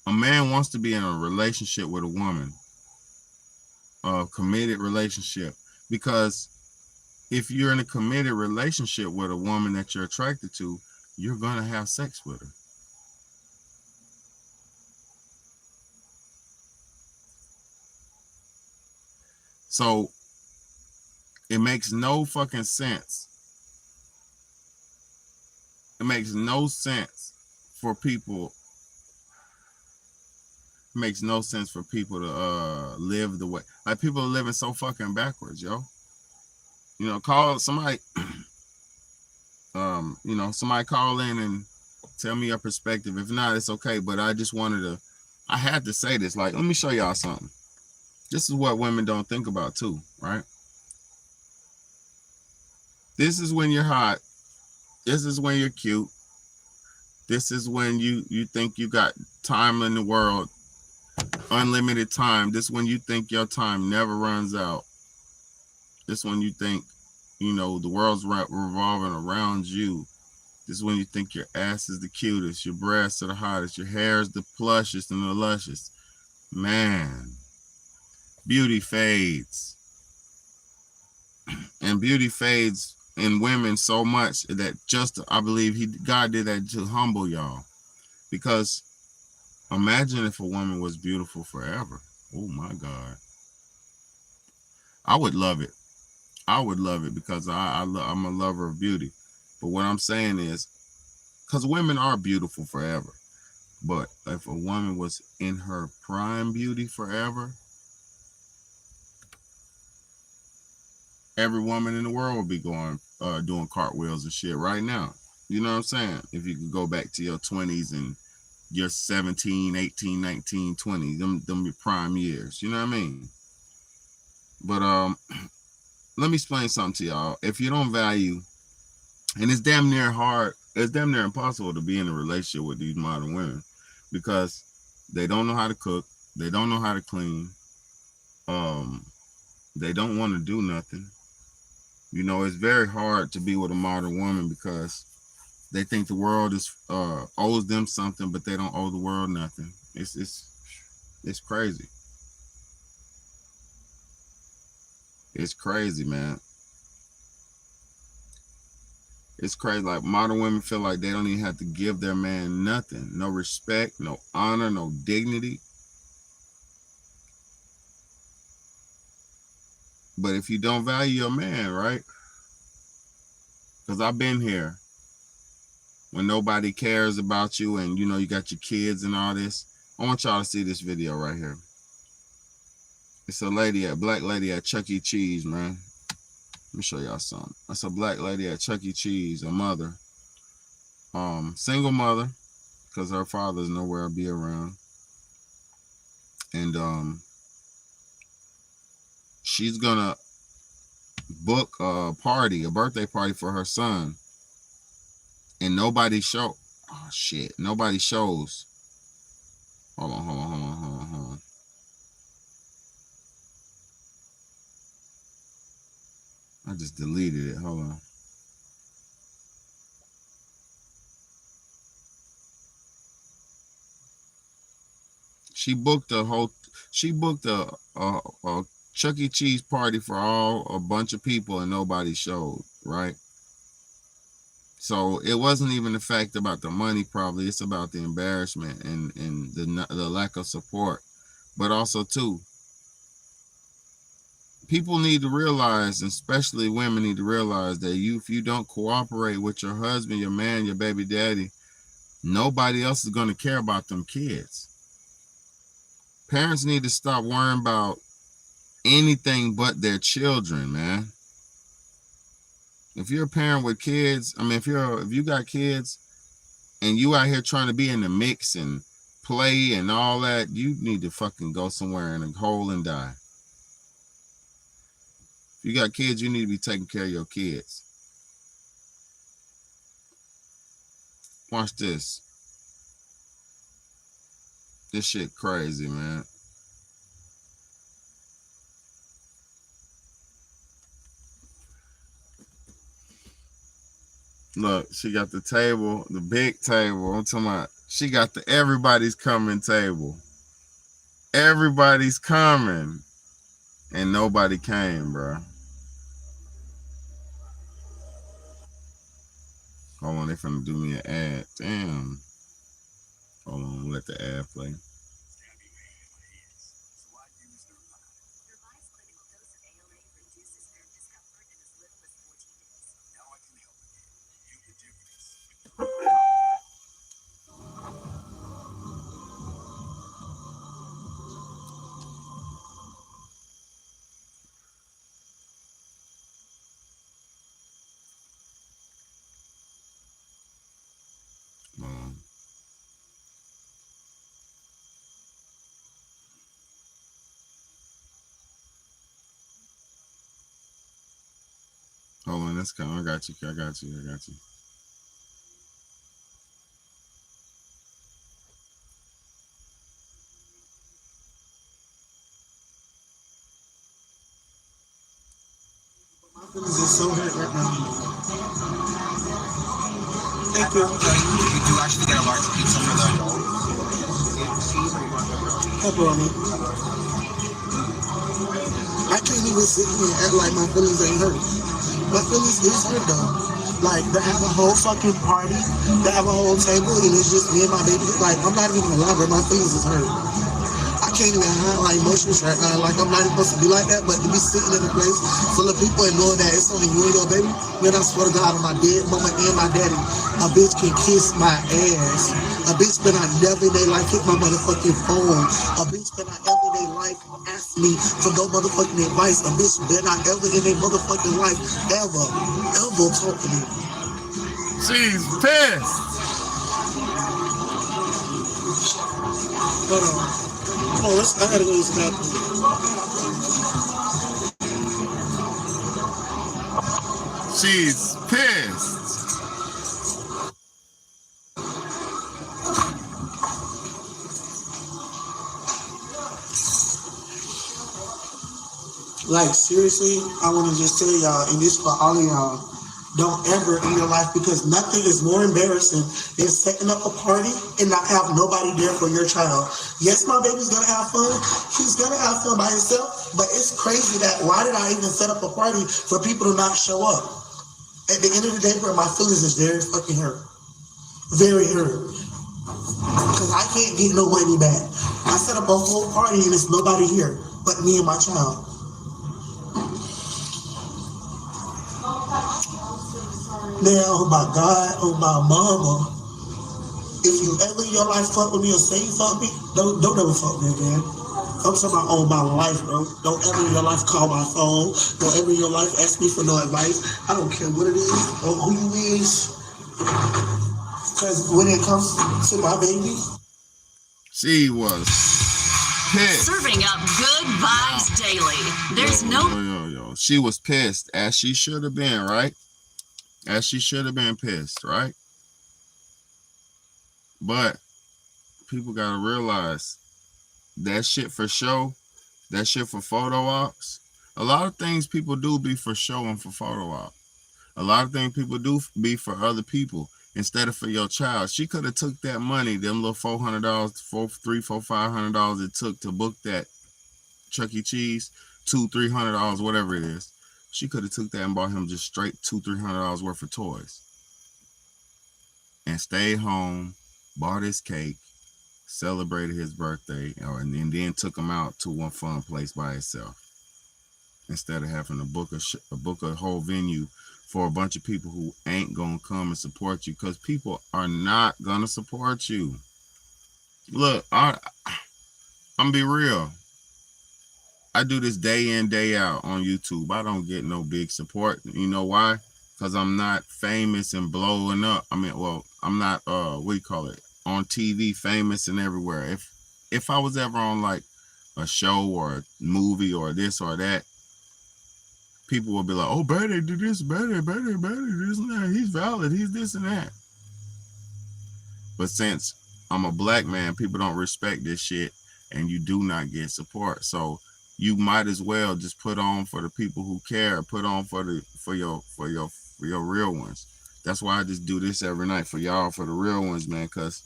S2: A man wants to be in a relationship with a woman, a committed relationship, because if you're in a committed relationship with a woman that you're attracted to, you're gonna have sex with her. So it makes no fucking sense. It makes no sense for people. It makes no sense for people to live the way, like, people are living so fucking backwards, yo. You know, call somebody, somebody call in and tell me your perspective. If not, it's okay. But I just I had to say this. Like, let me show y'all something. This is what women don't think about too, right? This is when you're hot. This is when you're cute. This is when you think you got time in the world, unlimited time. This is when you think your time never runs out. This is when you think, the world's revolving around you. This is when you think your ass is the cutest, your breasts are the hottest, your hair is the plushest and the luscious. Man, beauty fades. And beauty fades in women so much that I believe God did that to humble y'all. Because imagine if a woman was beautiful forever. Oh my God. I would love it. I would love it because I'm a lover of beauty. But what I'm saying is, because women are beautiful forever. But if a woman was in her prime beauty forever, every woman in the world would be doing cartwheels and shit right now. You know what I'm saying? If you could go back to your 20s and your 17, 18, 19, 20, them your prime years. You know what I mean? But let me explain something to y'all. If you don't value, and it's damn near impossible to be in a relationship with these modern women because they don't know how to cook, they don't know how to clean, they don't want to do nothing. It's very hard to be with a modern woman because they think the world owes them something, but they don't owe the world nothing. It's crazy. It's crazy, man. It's crazy. Like, modern women feel like they don't even have to give their man nothing. No respect, no honor, no dignity. But if you don't value your man, right? Because I've been here when nobody cares about you and, you got your kids and all this. I want y'all to see this video right here. It's a black lady at Chuck E. Cheese, man. Let me show y'all something. That's a black lady at Chuck E. Cheese, a mother. Single mother, because her father's nowhere to be around. And she's gonna book a birthday party for her son. And nobody shows. Hold on. I just deleted it. Hold on. She booked a Chuck E. Cheese party for a bunch of people and nobody showed, right? So it wasn't even the fact about the money, probably. It's about the embarrassment and the lack of support. But also, too, people need to realize, especially women need to realize that if you don't cooperate with your husband, your man, your baby daddy, nobody else is going to care about them kids. Parents need to stop worrying about anything but their children, man. If you're a parent with kids, I mean, if you got kids and you out here trying to be in the mix and play and all that, you need to fucking go somewhere in a hole and die. If you got kids, you need to be taking care of your kids. Watch this. This shit crazy, man. Look, she got the table, the big table. I'm talking about, she got the everybody's coming table. Everybody's coming. And nobody came, bro. Hold on, they finna do me an ad. Damn. Hold on, let the ad play. Hold on, that's coming. I got you.
S5: My feelings are so hurt right now. Thank you. You do actually get a large pizza for the pepperoni. I can't even sit here and act like my feelings ain't hurt. My feelings is hurt though. Like, they have a whole fucking party, they have a whole table, and it's just me and my baby. Like, I'm not even gonna lie, but my feelings is hurt. I can't even hide my emotions right now. Like, I'm not even supposed to be like that, but to be sitting in a place full of people and knowing that it's only you and your baby, man, I swear to God, on my dead mama and my daddy, a bitch can kiss my ass. A bitch better not never in their life hit my motherfucking phone. A bitch better not ever in their life ask me for no motherfucking advice. A bitch better not ever in their motherfucking life ever talk to me.
S2: She's pissed.
S5: Hold on. Come on, I gotta go use the bathroom.
S2: She's pissed.
S5: Like, seriously, I want to just tell y'all, and this for all of y'all, don't ever in your life, because nothing is more embarrassing than setting up a party and not have nobody there for your child. Yes, my baby's gonna have fun. He's gonna have fun by himself, but it's crazy that why did I even set up a party for people to not show up? At the end of the day, bro, my feelings is very fucking hurt. Very hurt. Because I can't get no money back. I set up a whole party and there's nobody here but me and my child. Now, oh my God, oh my mama, if you ever in your life fuck with me or say you fuck me, don't ever fuck me again. I'm talking about all my life, bro. Don't ever in your life call my phone. Don't ever in your life ask me for no advice. I don't care what it is or who you is. Because when it comes to my baby,
S2: she was pissed.
S6: Serving up good vibes daily. There's
S2: Yo. She was pissed, as she should have been, right? As she should have been pissed, right? But people gotta realize that shit for show, that shit for photo ops. A lot of things people do be for show and for photo op. A lot of things people do be for other people instead of for your child. She could have took that money, them little $400, $500 it took to book that Chuck E. Cheese, $200-$300, whatever it is. She could have took that and bought him just straight $200-$300 worth of toys and stayed home, bought his cake, celebrated his birthday, and then took him out to one fun place by himself. instead of having to book a whole venue for a bunch of people who ain't gonna come and support you, because people are not gonna support you. Look, I'm gonna be real. I do this day in, day out on YouTube. I don't get no big support. You know why? Because I'm not famous and blowing up. I mean, well, I'm not what do you call it? On TV, famous and everywhere. If I was ever on like a show or a movie or this or that, people will be like, oh, better do this, better, this and that. He's valid, he's this and that. But since I'm a black man, people don't respect this shit, and you do not get support. So you might as well just put on for the people who care. Put on for your real ones. That's why I just do this every night for y'all, for the real ones, man. Cause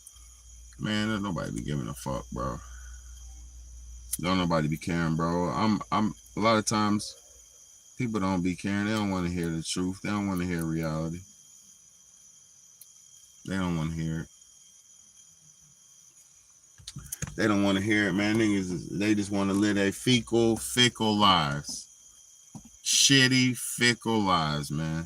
S2: man, there's nobody be giving a fuck, bro. Don't nobody be caring, bro. I'm a lot of times people don't be caring. They don't want to hear the truth. They don't want to hear reality. They don't want to hear it. They don't want to hear it, man. Niggas, they just want to live their fickle lives. Shitty, fickle lives, man.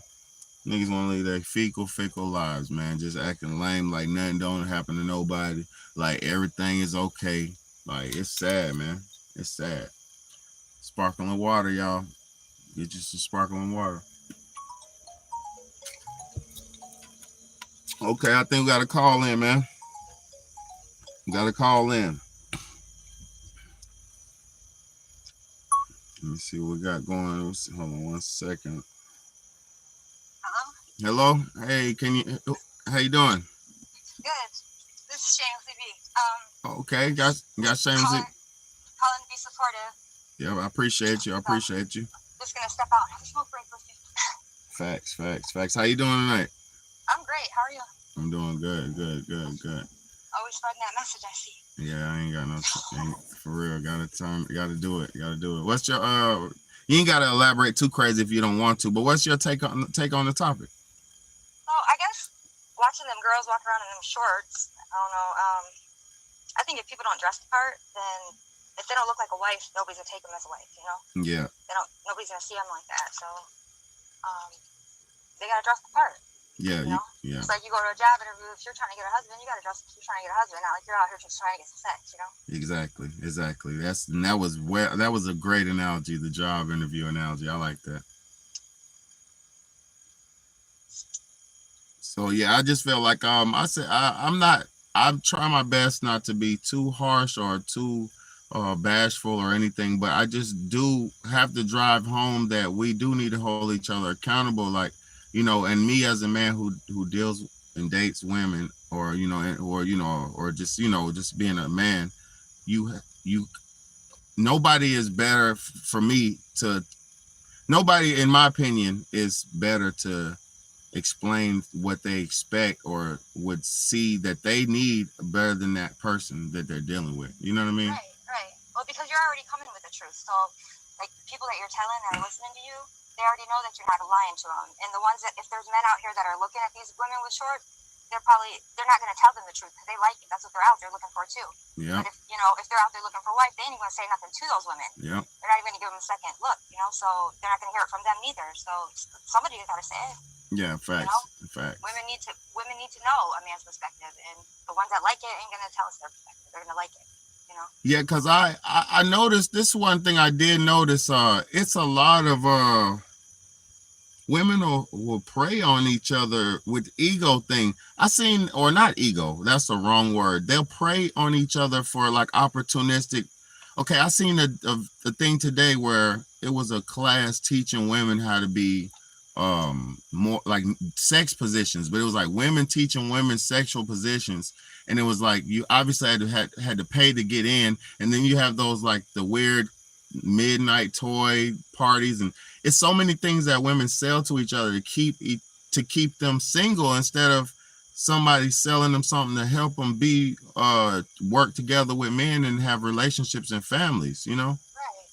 S2: Niggas want to live their fickle lives, man. Just acting lame, like nothing don't happen to nobody. Like everything is okay. Like, it's sad, man. It's sad. Sparkling water, y'all. Get you some sparkling water. Okay, I think we got to call in, man. Got to call in. Let me see what we got going. Hold on 1 second.
S3: Hello?
S2: Hello? Hey, how you doing?
S3: Good. This is Shameless B.
S2: Okay, got Shameless.
S3: Calling to be supportive.
S2: Yeah, I appreciate you.
S3: Just gonna step out and have a smoke break with you.
S2: Facts. How you doing tonight?
S3: I'm great. How are you?
S2: I'm doing good.
S3: Always spreading that message, I see.
S2: Yeah, I ain't got no for real. Gotta do it. What's your you ain't gotta elaborate too crazy if you don't want to, but what's your take on the topic?
S3: Well, I guess watching them girls walk around in them shorts, I don't know, I think if people don't dress the part, then if they don't look like a wife, nobody's gonna take them as a wife, you know?
S2: Yeah.
S3: Nobody's gonna see them like that, so they gotta dress the part.
S2: Yeah,
S3: you know?
S2: yeah.
S3: It's like you go to a job interview, if you're trying to get a husband, you gotta dress like you're trying to get a husband, not like you're out here just trying to get some sex, you know?
S2: Exactly. That was a great analogy, the job interview analogy. I like that. So yeah, I just feel like I'm trying my best not to be too harsh or too bashful or anything, but I just do have to drive home that we do need to hold each other accountable, like, you know, and me as a man who deals and dates women, or just, you know, just being a man, nobody is better for me to, nobody in my opinion is better to explain what they expect or would see that they need better than that person that they're dealing with. You know what I mean?
S3: Right. Well, because you're already coming with the truth. So, like, the people that you're telling that are listening to you, they already know that you're not lying to them. And the ones that, if there's men out here that are looking at these women with shorts, they're not going to tell them the truth because they like it. That's what they're out there looking for too.
S2: Yeah.
S3: But if they're out there looking for a wife, they ain't even going to say nothing to those women.
S2: Yeah. They're
S3: not even going to give them a second look, you know, so they're not going to hear it from them neither. So somebody's got to say it.
S2: Yeah, facts.
S3: You know?
S2: Facts.
S3: Women need to know a man's perspective, and the ones that like it ain't going to tell us their perspective. They're going to like it. You know?
S2: Yeah, because I noticed this one thing I did notice, it's a lot of women will prey on each other with ego thing. Or not ego, that's the wrong word. They'll prey on each other for like opportunistic. Okay, I seen a thing today where it was a class teaching women how to be more like sex positions, but it was like women teaching women sexual positions, and it was like you obviously had to pay to get in, and then you have those like the weird midnight toy parties, and it's so many things that women sell to each other to keep them single, instead of somebody selling them something to help them be work together with men and have relationships and families, you know?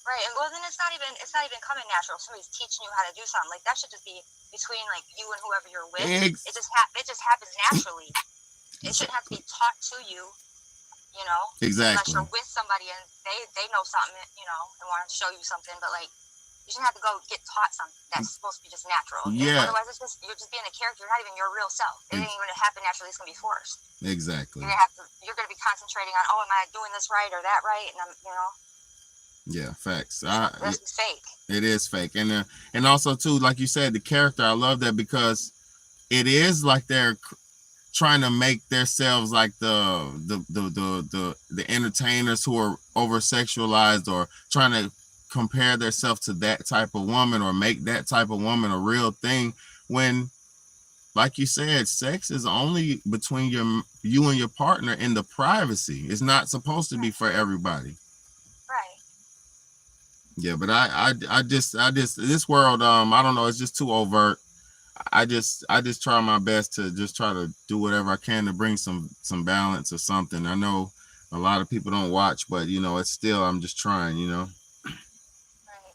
S3: Right. And well, then it's not even coming natural. Somebody's teaching you how to do something. Like, that should just be between like you and whoever you're with. It just happens naturally. It shouldn't have to be taught to you, you know?
S2: Exactly.
S3: Unless you're with somebody and they know something, you know, and want to show you something. But like, You shouldn't have to go get taught something that's supposed to be just natural.
S2: Yeah.
S3: Otherwise, you're just being a character. You're not even your real self. It ain't even going to happen naturally. It's going to be forced.
S2: Exactly.
S3: You're going to be concentrating on, oh, am I doing this right or that right? And
S2: Yeah, facts.
S3: This is fake.
S2: It is fake, and also too, like you said, the character. I love that because it is like they're trying to make themselves like the entertainers who are over sexualized or trying to compare themselves to that type of woman or make that type of woman a real thing, when, like you said, sex is only between you and your partner in the privacy. It's not supposed to be for everybody.
S3: Right.
S2: Yeah, but I just this world, I don't know, it's just too overt. I just try my best to just try to do whatever I can to bring some balance or something. I know a lot of people don't watch, but it's still, I'm just trying,
S3: Right.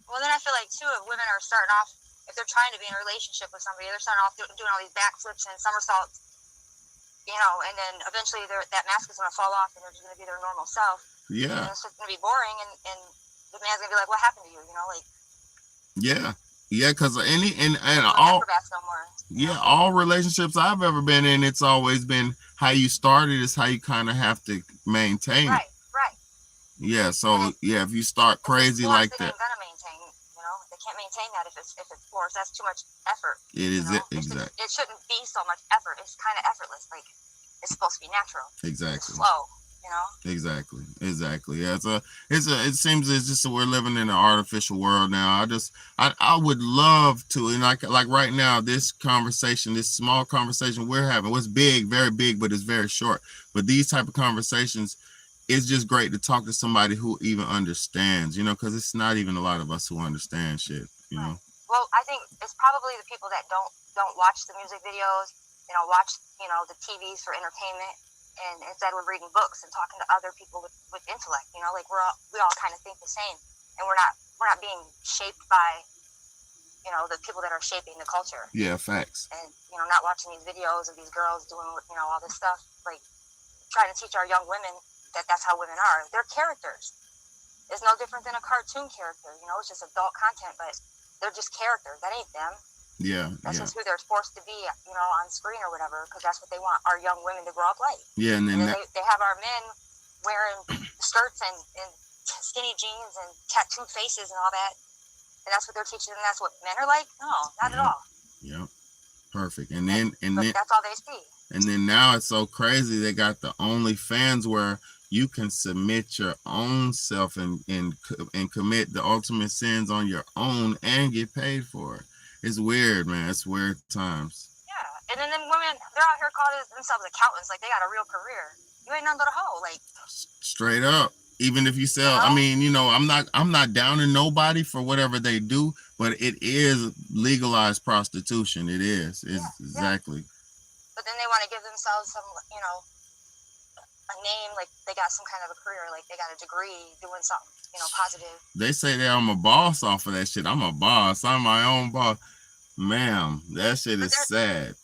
S3: Well, then I feel like too, if women are starting off, if they're trying to be in a relationship with somebody, they're starting off doing all these backflips and somersaults, and then eventually that mask is going to fall off and they're just going to be their normal self.
S2: Yeah.
S3: And it's just going to be boring, and the man's going to be like, what happened to you?
S2: Yeah. Yeah, because all
S3: acrobats no more.
S2: Yeah, all relationships I've ever been in, it's always been how you started is how you kind of have to maintain it.
S3: Right.
S2: Yeah, so if you start crazy like that,
S3: they ain't gonna maintain. They can't maintain that if it's forced. That's too much effort.
S2: It is exactly.
S3: It shouldn't be so much effort. It's kind of effortless. Like, it's supposed to be natural.
S2: Exactly.
S3: It's slow.
S2: Exactly. Yeah, it seems as just we're living in an artificial world now. I would love to, and like right now, this small conversation we're having, was big, very big, but it's very short. But these type of conversations, it's just great to talk to somebody who even understands, because it's not even a lot of us who understand shit,
S3: Right. Well, I think it's probably the people that don't watch the music videos, watch the TVs for entertainment. And instead we're reading books and talking to other people with intellect, like we all kind of think the same, and we're not being shaped by, the people that are shaping the culture.
S2: Yeah, facts.
S3: And not watching these videos of these girls doing all this stuff, like trying to teach our young women that that's how women are. They're characters. It's no different than a cartoon character. It's just adult content, but they're just characters. That ain't them.
S2: Yeah,
S3: that's just who they're forced to be, on screen or whatever, because that's what they want our young women to grow up like.
S2: Yeah, and then
S3: they have our men wearing skirts and skinny jeans and tattooed faces and all that, and that's what they're teaching them. That's what men are like? No, not at all.
S2: Yep, perfect. And then
S3: that's all they see.
S2: And then now it's so crazy. They got the OnlyFans where you can submit your own self and commit the ultimate sins on your own and get paid for it. It's weird, man. It's weird times.
S3: Yeah, and then women, they're out here calling themselves accountants, like they got a real career. You ain't nothing but a hoe, like.
S2: Straight up. Even if you sell, I mean, I'm not downing nobody for whatever they do, but it is legalized prostitution. It is. Exactly.
S3: But then they want to give themselves some, a name, like they got some kind of a career, like they got a degree doing something, positive.
S2: They say that I'm a boss off of that shit. I'm a boss. I'm my own boss. Ma'am, that shit is sad.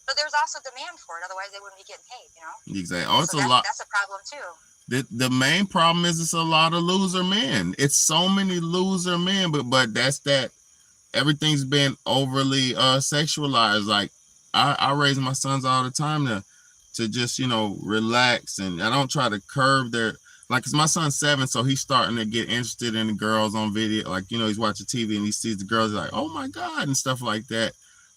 S3: But there's also demand for it. Otherwise, they wouldn't be getting paid,
S2: Exactly. Oh, it's a lot.
S3: That's a problem, too.
S2: The main problem is it's a lot of loser men. It's so many loser men, but that's that. Everything's been overly sexualized. Like, I raise my sons all the time to just, relax, and I don't try to curb their, like, cause my son's 7, so he's starting to get interested in the girls on video. Like, he's watching TV and he sees the girls, like, oh my God, and stuff like that.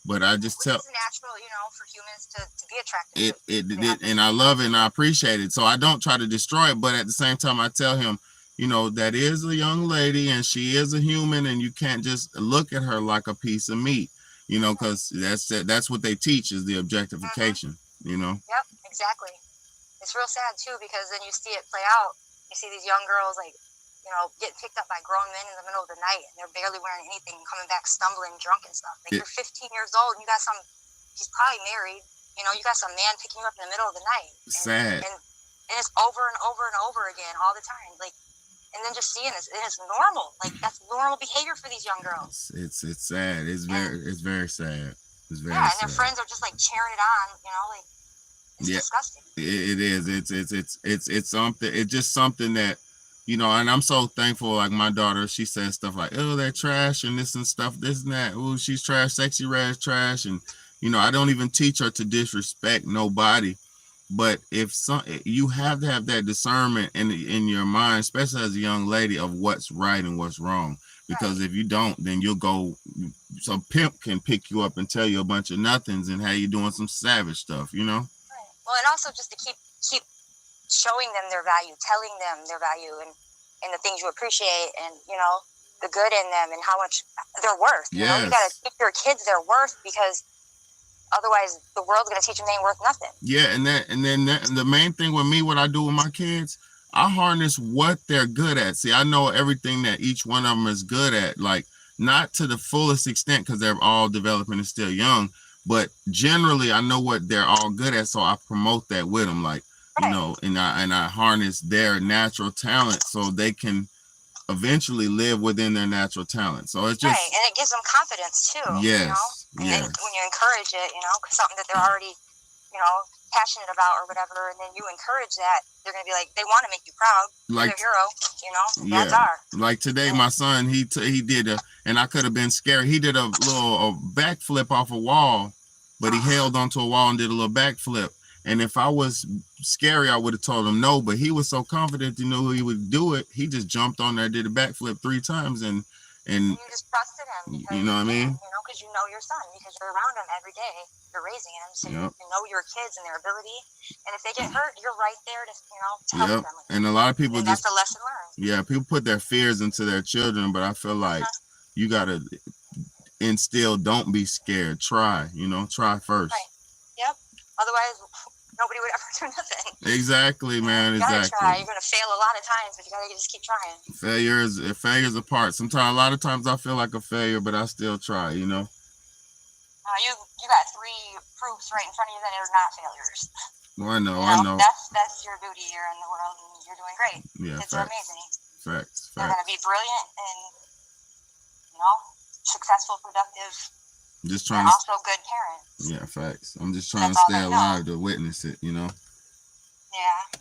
S2: But I just tell,
S3: it's natural, for humans to be attracted.
S2: And I love it and I appreciate it. So I don't try to destroy it, but at the same time, I tell him, that is a young lady and she is a human, and you can't just look at her like a piece of meat, because that's what they teach is the objectification,
S3: Yep, exactly. It's real sad too, because then you see it play out. You see these young girls getting picked up by grown men in the middle of the night, and they're barely wearing anything, coming back stumbling, drunk and stuff. Like, you're 15 years old, and you got he's probably married. You got some man picking you up in the middle of the night.
S2: Sad.
S3: And it's over and over and over again all the time. Like, and then just seeing this, it's normal. Like, that's normal behavior for these young girls.
S2: It's sad. It's very sad. It's very
S3: sad. And
S2: sad.
S3: their friends are just like cheering it on. Like, it's disgusting.
S2: It is. It's something. It's just something that you know, and I'm so thankful. Like my daughter, she says stuff like, "Oh, they're trash and this and stuff, this and that. Oh, she's trash, sexy red trash." And you know, I don't even teach her to disrespect nobody. But if some, you have to have that discernment in your mind, especially as a young lady, of what's right and what's wrong. Because if you don't, then you'll go. Some pimp can pick you up and tell you a bunch of nothings and how you doing some savage stuff. You know.
S3: Right. Well, and also just to keep showing them their value, telling them their value, and the things you appreciate, and you know the good in them, and how much they're worth. You know, you gotta teach your kids their worth, because otherwise the world's gonna teach them they ain't worth nothing.
S2: Yeah, and then the main thing with me, what I do with my kids, I harness what they're good at. See, I know everything that each one of them is good at, like not to the fullest extent because they're all developing and still young, but generally I know what they're all good at, so I promote that with them, like you know, and I harness their natural talent so they can eventually live within their natural talent. So it's just
S3: and it gives them confidence too.
S2: Yes,
S3: you know? And
S2: yes.
S3: then when you encourage it, you know, something that they're already, you know, passionate about or whatever, and then you encourage that, they're gonna be like, they want to make you proud, like their hero, you know. That's
S2: like today, my son, he did and I could have been scared. He did a little backflip off a wall, but he held onto a wall and did a little backflip. And if I was scary, I would have told him no, but he was so confident he knew he would do it. He just jumped on there, did a backflip 3 times, and
S3: you just trusted him. Because,
S2: you know what I mean?
S3: You know, because you know your son, because you're around him every day. You're raising him, so you know your kids and their ability. And if they get hurt, you're right there to, you know, to help them.
S2: And a lot of people
S3: that's a lesson learned.
S2: Yeah, people put their fears into their children, but I feel like you gotta instill, don't be scared. Try, you know, try first.
S3: Right. Yep. Otherwise, nobody would ever do nothing.
S2: Exactly, man.
S3: You gotta
S2: exactly.
S3: try. You're gonna fail a lot of times, but you gotta just keep trying.
S2: Failure's a part. Sometimes, a lot of times, I feel like a failure, but I still try. You know.
S3: You got 3 proofs right in front of you that are not failures.
S2: Well, I know.
S3: You know. That's your duty here in the world, and you're doing great.
S2: Yeah,
S3: kids are amazing.
S2: Facts.
S3: They're gonna be brilliant and, you know, successful, productive.
S2: Just trying
S3: to also good parents.
S2: Yeah, facts. I'm just trying to stay alive to witness it, you know.
S3: Yeah.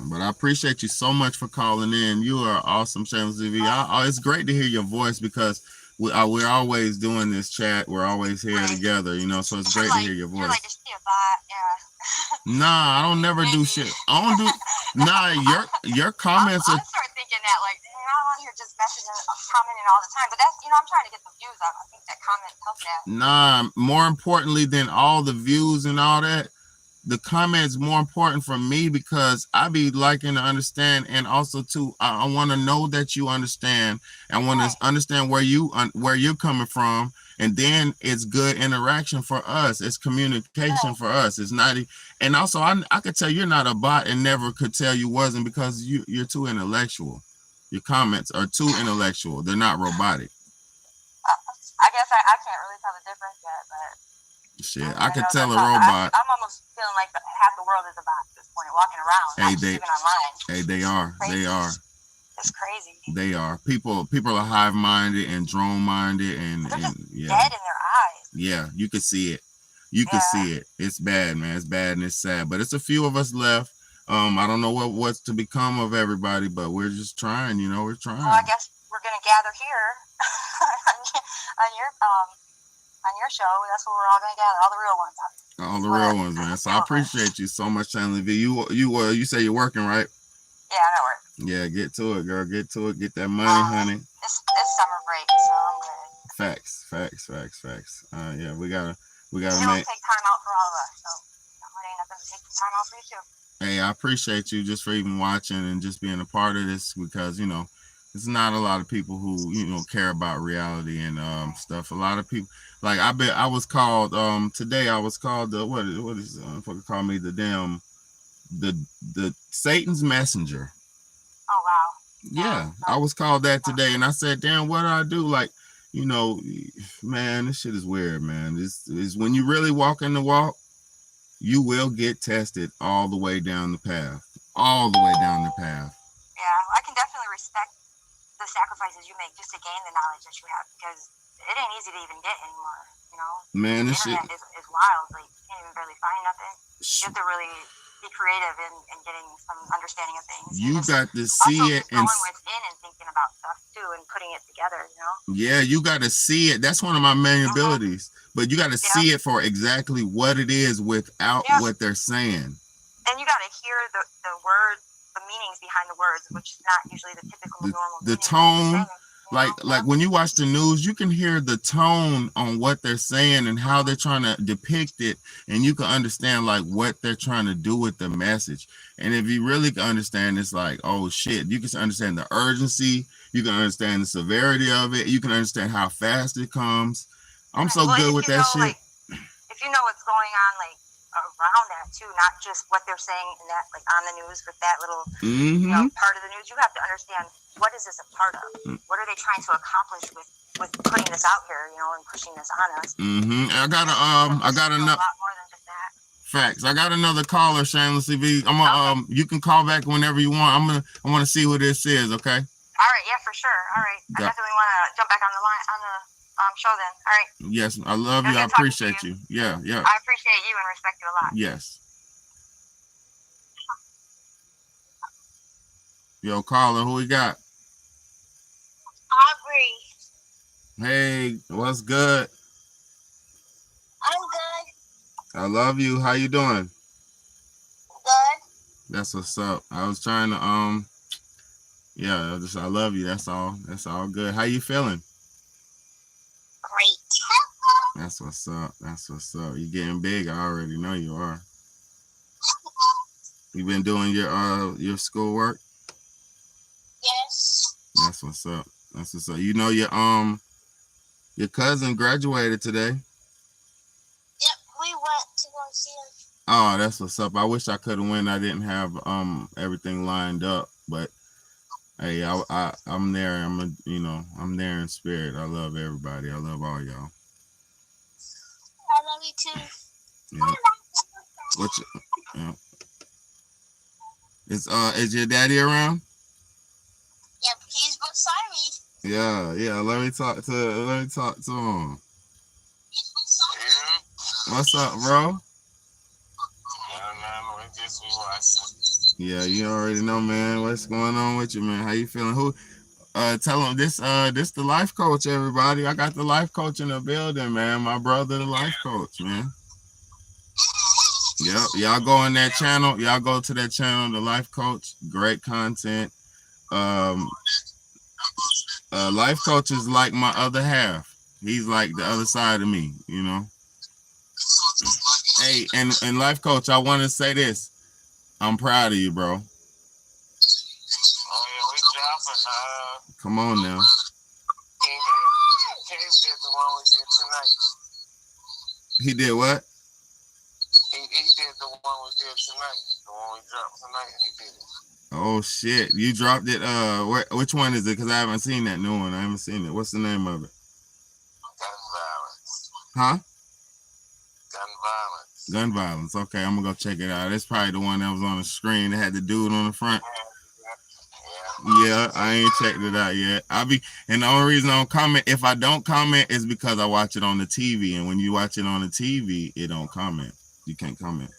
S2: But I appreciate you so much for calling in. You are awesome, Shameless TV. It's great to hear your voice, because we're always doing this chat. We're always here together, you know. So it's great to hear your voice.
S3: You're like, is she a bot? Yeah.
S2: Nah, I don't never do shit. I don't do. Nah, your comments
S3: I'll start thinking that, like, I'm on here just messaging, commenting all the time. But that's, you know, I'm trying to get the views up. I think that comment helps that.
S2: Nah, more importantly than all the views and all that, the comments more important for me, because I be liking to understand, and also too, I want to know that you understand. I want to understand where you're coming from, and then it's good interaction for us. It's communication for us. It's not, and also I could tell you're not a bot, and never could tell you wasn't, because you're too intellectual. Your comments are too intellectual. They're not robotic.
S3: I guess I can't really tell the difference yet, but.
S2: Shit, I could tell a robot.
S3: I'm almost feeling like half the world is a bot at this point, walking around, even online.
S2: Hey, they are. They are.
S3: It's crazy.
S2: They are. People are hive-minded and drone-minded, and yeah.
S3: Dead in their eyes.
S2: Yeah, you could see it. You could see it. It's bad, man. It's bad and it's sad. But it's a few of us left. I don't know what's to become of everybody, but we're just trying. You know, we're trying.
S3: Well, I guess we're gonna gather here on your show. That's where we're all gonna gather, all the real ones.
S2: All the real ones, man. So I appreciate you so much, Chanley V. You say you're working, right?
S3: Yeah, I'm at work.
S2: Yeah, get to it, girl. Get to it. Get that money, honey.
S3: It's summer break, so I'm good.
S2: Facts. Yeah, we gotta
S3: It'll
S2: make.
S3: take time out for all of us, so it ain't nothing to take time out for you too.
S2: Hey, I appreciate you just for even watching and just being a part of this, because, you know, it's not a lot of people who, you know, care about reality and stuff. A lot of people, like, I was called today. I was called the what is fucking call me the damn the Satan's messenger.
S3: Oh wow.
S2: Yeah, I was called that today, and I said, damn, what do I do? Like, you know, man, this shit is weird, man. This is when you really walk in the walk, you will get tested all the way down the path. All the way down the path.
S3: Yeah, I can definitely respect the sacrifices you make just to gain the knowledge that you have, because it ain't easy to even get anymore, you know?
S2: Man,
S3: the
S2: this shit
S3: internet is wild. Like, you can't even barely find nothing. You have to really be creative in getting some understanding of things.
S2: You
S3: Just
S2: got to
S3: also
S2: see it
S3: just
S2: and
S3: going within and thinking about stuff too and putting it together, you know?
S2: yeah, you got to see it. That's one of my main abilities. But you got to see it for exactly what it is without what they're saying.
S3: And you got to hear the words, the meanings behind the words, which is not usually the typical normal
S2: The
S3: meaning
S2: tone,
S3: of the saying,
S2: like when you watch the news, you can hear the tone on what they're saying and how they're trying to depict it, and you can understand like what they're trying to do with the message. And if you really can understand, it's like, oh shit, you can understand the urgency, you can understand the severity of it, you can understand how fast it comes. I'm so good with that shit.
S3: Like, if you know what's going on, like around that too, not just what they're saying in that, like on the news with that little you know, part of the news. You have to understand, what is this a part of? What are they trying to accomplish with putting this out here, you know, and pushing this on us?
S2: I got a lot
S3: more than just that.
S2: Facts. I got another caller, Shameless TV. I'm gonna you can call back whenever you want. I want to see who this is. Okay.
S3: All right. Yeah, for sure. All right. I definitely want to jump back on the line on the show then. All right.
S2: Yes, I love you. I appreciate you. Yeah.
S3: I appreciate you and respect you a lot.
S2: Yes. Yo, caller, who we got?
S3: Aubrey.
S2: Hey, what's good?
S3: I'm good.
S2: I love you. How you doing?
S3: Good.
S2: That's what's up. I was trying to I love you. That's all. That's all good. How you feeling?
S3: Great.
S2: That's what's up. That's what's up. You getting big. I already know you are. You been doing your schoolwork?
S3: Yes.
S2: That's what's up. That's what's up. You know your cousin graduated today.
S3: Yep, we went to go see him.
S2: Oh, that's what's up. I wish I could have went. I didn't have everything lined up, but hey, I'm there. I'm there in spirit. I love everybody. I love all y'all.
S3: I love you too.
S2: Yeah. Is your daddy around?
S3: Yep, he's beside me.
S2: Yeah. Let me talk to him.
S3: He's beside me.
S2: What's up, bro? Yeah, you already know, man. What's going on with you, man? How you feeling? Who? Tell him this the life coach, everybody. I got the life coach in the building, man. My brother, the life coach, man. Yep, y'all go on that channel. Y'all go to that channel, the life coach. Great content. Life coach is like my other half. He's like the other side of me, you know. Hey, and life coach, I want to say this. I'm proud of you, bro.
S4: Oh yeah, we dropping.
S2: Come on now.
S4: He did the one we did tonight.
S2: He did what?
S4: He did the one we did tonight. The one we dropped tonight, he did it.
S2: Oh shit! You dropped it. Which one is it? Because I haven't seen that new one. I haven't seen it. What's the name of it?
S4: Gun violence.
S2: Huh?
S4: Gun violence.
S2: Gun violence. Okay, I'm gonna go check it out. It's probably the one that was on the screen that had the dude on the front. Yeah, I ain't checked it out yet. And the only reason I don't comment, if I don't comment, is because I watch it on the TV. And when you watch it on the TV, it don't comment. You can't comment.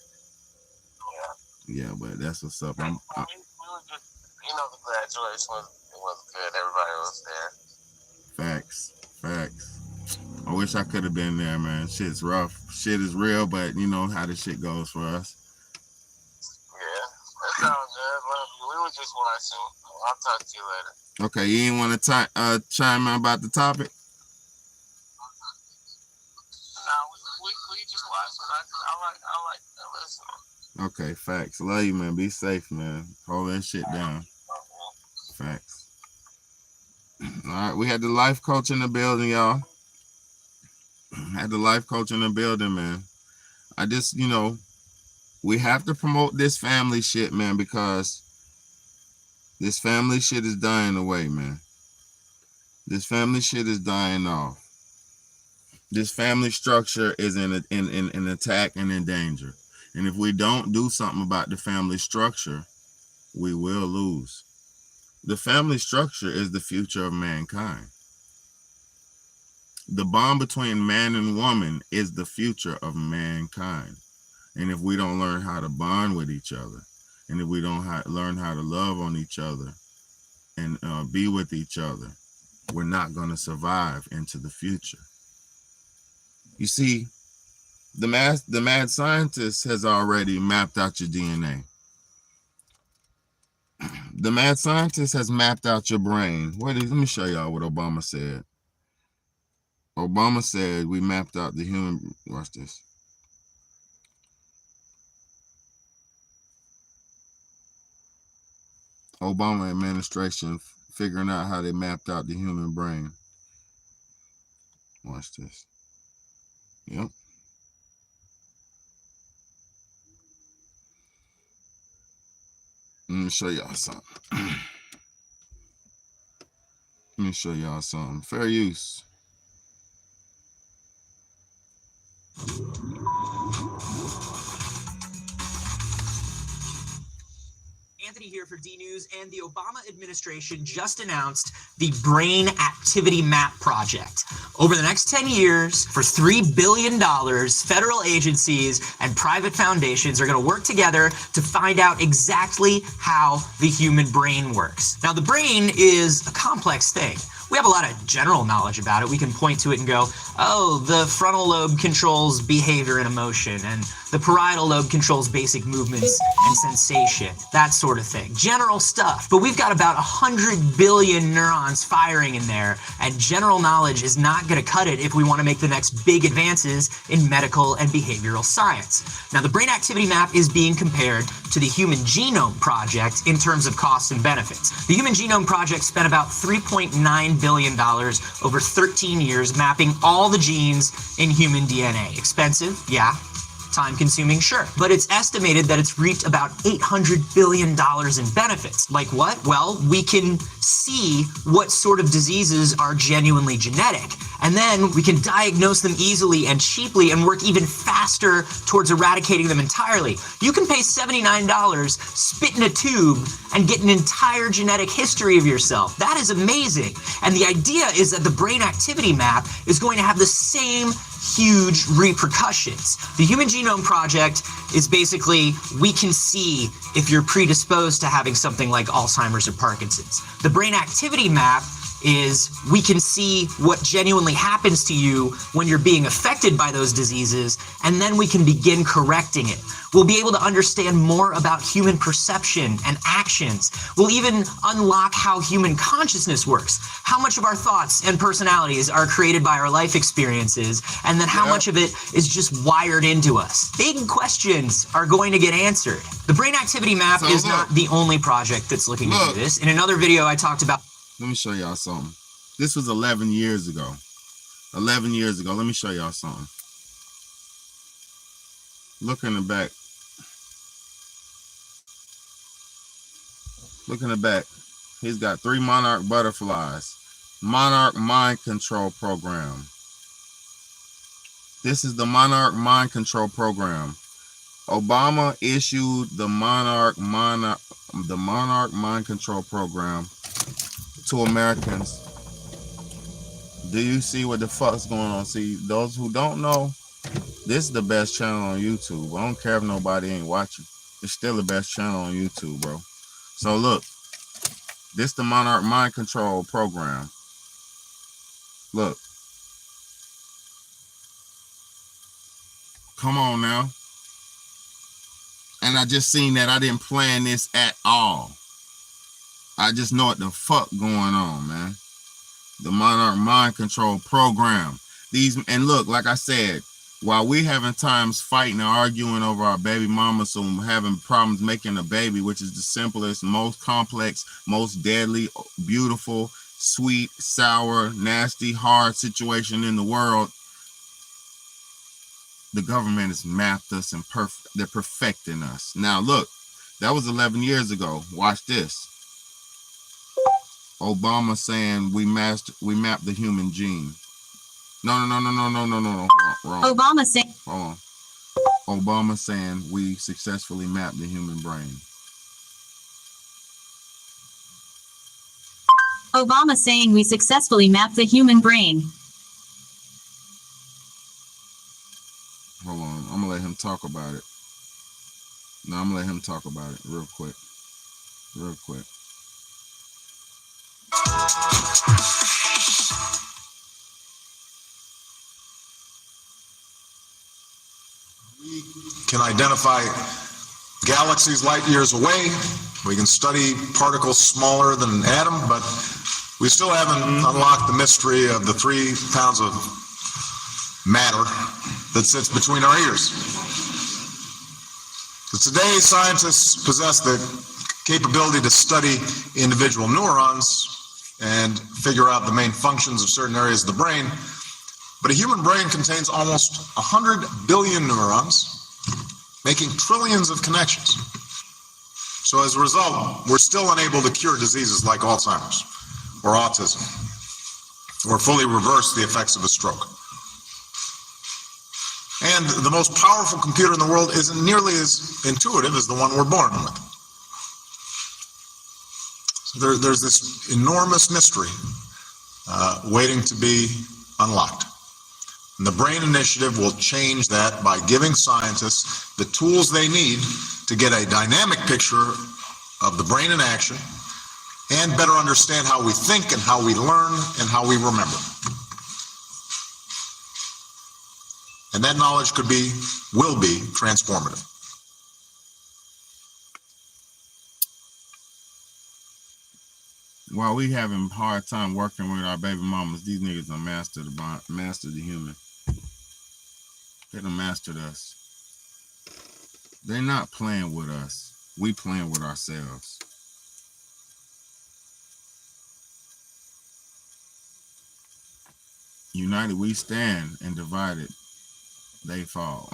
S2: Yeah, but that's what's up.
S4: We were just, the graduation was good. Everybody was there.
S2: Facts. I wish I could have been there, man. Shit's rough. Shit is real, but you know how the shit goes for us.
S4: Yeah, that's all good. We were just watching. I'll talk to you later.
S2: Okay, you ain't want to chime in about the topic?
S4: No, we just watching. I like listening.
S2: Okay, facts. Love you, man. Be safe, man. Hold that shit down. Facts. All right, we had the life coach in the building, y'all. Had the life coach in the building, man. I just, we have to promote this family shit, man, because this family shit is dying away, man. This family shit is dying off. This family structure is in attack and in danger. And if we don't do something about the family structure, we will lose. The family structure is the future of mankind. The bond between man and woman is the future of mankind. And if we don't learn how to bond with each other, and if we don't learn how to love on each other and be with each other, we're not going to survive into the future. You see, the mad scientist has already mapped out your DNA. The mad scientist has mapped out your brain. Let me show y'all what Obama said. Obama said we mapped out the human. Watch this. Obama administration figuring out how they mapped out the human brain. Watch this. Yep. Let me show y'all something. Let me show y'all something. Fair use.
S7: Anthony here for D News, and the Obama administration just announced the Brain Activity Map Project. Over the next 10 years, for $3 billion, federal agencies and private foundations are going to work together to find out exactly how the human brain works. Now, the brain is a complex thing. We have a lot of general knowledge about it. We can point to it and go, oh, the frontal lobe controls behavior and emotion, and the parietal lobe controls basic movements and sensation, that sort of thing. General stuff. But we've got about 100 billion neurons firing in there, and general knowledge is not going to cut it if we want to make the next big advances in medical and behavioral science. Now, the Brain Activity Map is being compared to the Human Genome Project in terms of costs and benefits. The Human Genome Project spent about $3.9 billion over 13 years mapping all the genes in human DNA. Expensive? Yeah. Time consuming? Sure. But it's estimated that it's reaped about $800 billion in benefits. Like what? Well, we can see what sort of diseases are genuinely genetic. And then we can diagnose them easily and cheaply and work even faster towards eradicating them entirely. You can pay $79, spit in a tube, and get an entire genetic history of yourself. That is amazing. And the idea is that the Brain Activity Map is going to have the same huge repercussions. The Human Genome Project is basically, we can see if you're predisposed to having something like Alzheimer's or Parkinson's. The Brain Activity Map is, we can see what genuinely happens to you when you're being affected by those diseases, and then we can begin correcting it. We'll be able to understand more about human perception and actions. We'll even unlock how human consciousness works, how much of our thoughts and personalities are created by our life experiences, and then how much of it is just wired into us. Big questions are going to get answered. The Brain Activity Map is not the only project that's looking to do this. In another video, I talked about...
S2: Let me show y'all something. This was 11 years ago. 11 years ago. Let me show y'all something. Look in the back. Look in the back. He's got 3 monarch butterflies. Monarch Mind Control Program. This is the Monarch Mind Control Program. Obama issued the Monarch Mind Control Program to Americans. Do you see what the fuck's going on? See, those who don't know, this is the best channel on YouTube. I don't care if nobody ain't watching. It's still the best channel on YouTube, bro. So look, this the Monarch Mind Control Program. Look. Come on now. And I just seen that. I didn't plan this at all. I just know what the fuck going on, man. The Monarch Mind Control Program. And look, like I said, while we having times fighting and arguing over our baby mama, so having problems making a baby, which is the simplest, most complex, most deadly, beautiful, sweet, sour, nasty, hard situation in the world, the government has mapped us and they're perfecting us. Now look, that was 11 years ago. Watch this. Obama saying we mapped the human gene. No. Wrong.
S8: Obama saying.
S2: Hold on. Obama saying we successfully mapped the human brain.
S8: Obama saying we successfully mapped the human brain.
S2: Hold on. I'm gonna let him talk about it. No, I'm gonna let him talk about it real quick. Real quick.
S9: We can identify galaxies light years away. We can study particles smaller than an atom, but we still haven't unlocked the mystery of the 3 pounds of matter that sits between our ears. So today, scientists possess the capability to study individual neurons and figure out the main functions of certain areas of the brain. But a human brain contains almost 100 billion neurons, making trillions of connections. So as a result, we're still unable to cure diseases like Alzheimer's or autism, or fully reverse the effects of a stroke. And the most powerful computer in the world isn't nearly as intuitive as the one we're born with. So there's this enormous mystery waiting to be unlocked. And the BRAIN Initiative will change that by giving scientists the tools they need to get a dynamic picture of the brain in action and better understand how we think and how we learn and how we remember. And that knowledge will be transformative.
S2: While we having a hard time working with our baby mamas, these niggas done mastered the human. They done mastered us. They're not playing with us. We playing with ourselves. United we stand, and divided they fall.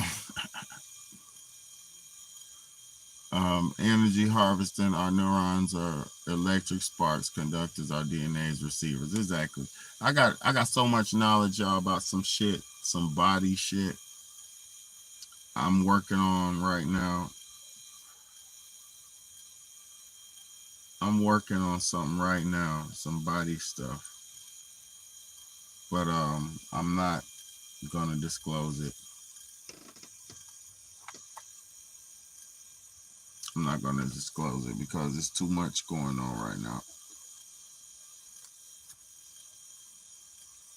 S2: Energy harvesting, our neurons are electric sparks, conductors, our DNA's receivers. Exactly. I got so much knowledge, y'all, about some shit, some body shit I'm working on right now. I'm working on something right now, some body stuff. But I'm not gonna disclose it. I'm not gonna disclose it because there's too much going on right now.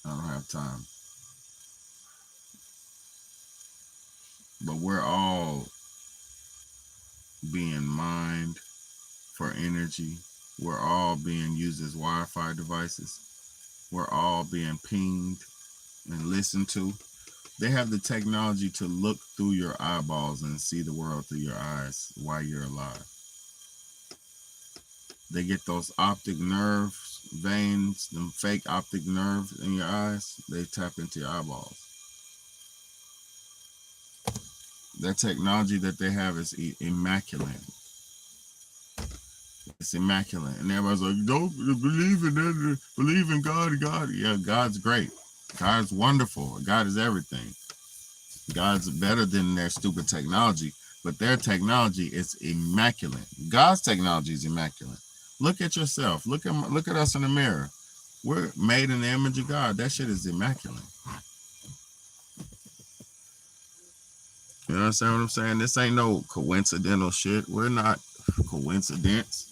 S2: I don't have time. But we're all being mined for energy. We're all being used as Wi-Fi devices. We're all being pinged and listened to. They have the technology to look through your eyeballs and see the world through your eyes while you're alive. They get those optic nerve veins, them fake optic nerves in your eyes. They tap into your eyeballs. That technology that they have is immaculate. It's immaculate. And everybody's like, don't believe in that, believe in God. Yeah, God's great. God's wonderful. God is everything. God's better than their stupid technology, but their technology is immaculate. God's technology is immaculate. Look at yourself. Look at us in the mirror. We're made in the image of God. That shit is immaculate. You understand what I'm saying? This ain't no coincidental shit. We're not coincidence.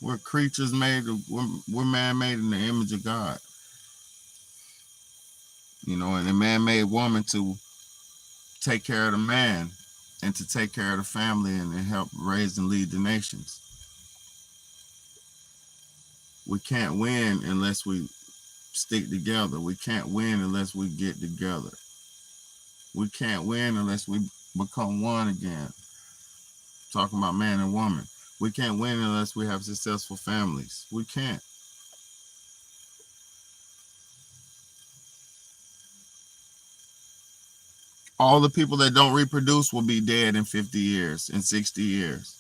S2: We're creatures we're man-made in the image of God. You know, and a man-made woman to take care of the man and to take care of the family and help raise and lead the nations. We can't win unless we stick together. We can't win unless we get together. We can't win unless we become one again. Talking about man and woman. We can't win unless we have successful families. We can't. All the people that don't reproduce will be dead in 50 years, in 60 years.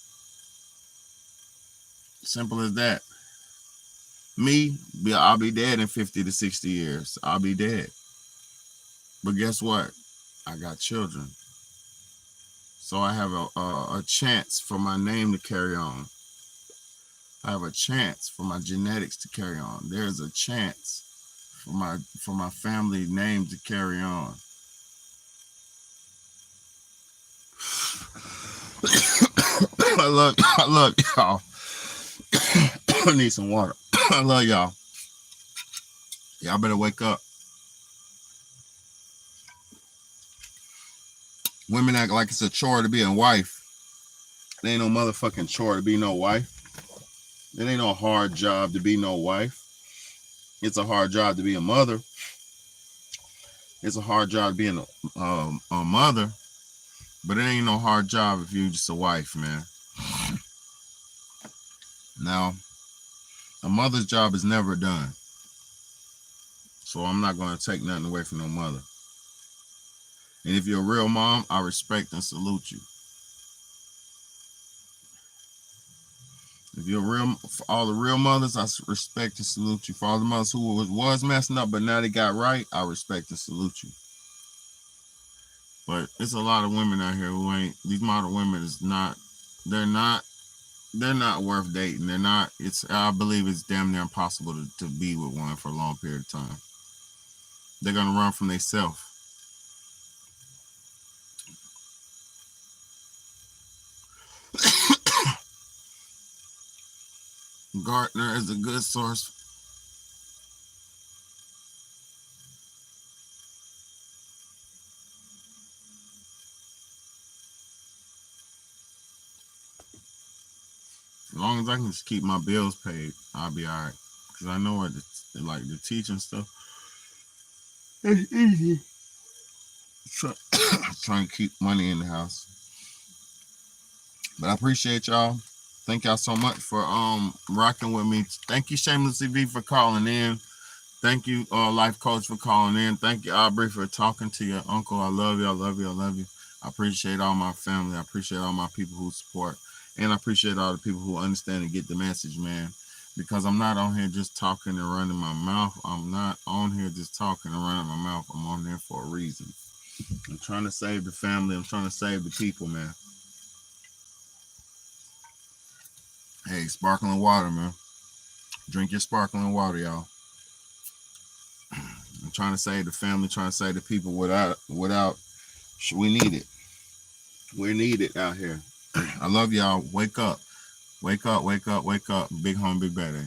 S2: Simple as that. Me, I'll be dead in 50 to 60 years. I'll be dead. But guess what? I got children. So I have a chance for my name to carry on. I have a chance for my genetics to carry on. There's a chance for my family name to carry on. I love y'all. I need some water. I love y'all. Y'all better wake up. Women act like it's a chore to be a wife. It ain't no motherfucking chore to be no wife. It ain't no hard job to be no wife. It's a hard job to be a mother. It's a hard job being a mother, but it ain't no hard job if you're just a wife, man. Now, a mother's job is never done. So I'm not going to take nothing away from no mother. And if you're a real mom, I respect and salute you. If you're real, for all the real mothers, I respect and salute you. For all the mothers who was messing up, but now they got right, I respect and salute you. But it's a lot of women out here who ain't, these modern women is not, they're not worth dating. They're not, I believe it's damn near impossible to be with one for a long period of time. They're going to run from themselves. Gartner is a good source. As long as I can just keep my bills paid, I'll be all right. Because I know what like the teaching stuff, it's easy. Trying to keep money in the house. But I appreciate y'all. Thank y'all so much for rocking with me. Thank you, Shameless TV, for calling in. Thank you, Life Coach, for calling in. Thank you, Aubrey, for talking to your uncle. I love you. I love you. I love you. I appreciate all my family. I appreciate all my people who support. And I appreciate all the people who understand and get the message, man. Because I'm not on here just talking and running my mouth. I'm not on here just talking and running my mouth. I'm on there for a reason. I'm trying to save the family. I'm trying to save the people, man. Hey, sparkling water, man. Drink your sparkling water, y'all. I'm trying to save the family, trying to save the people without, we need it. We need it out here. I love y'all. Wake up. Wake up, wake up, wake up. Big home, big bad day.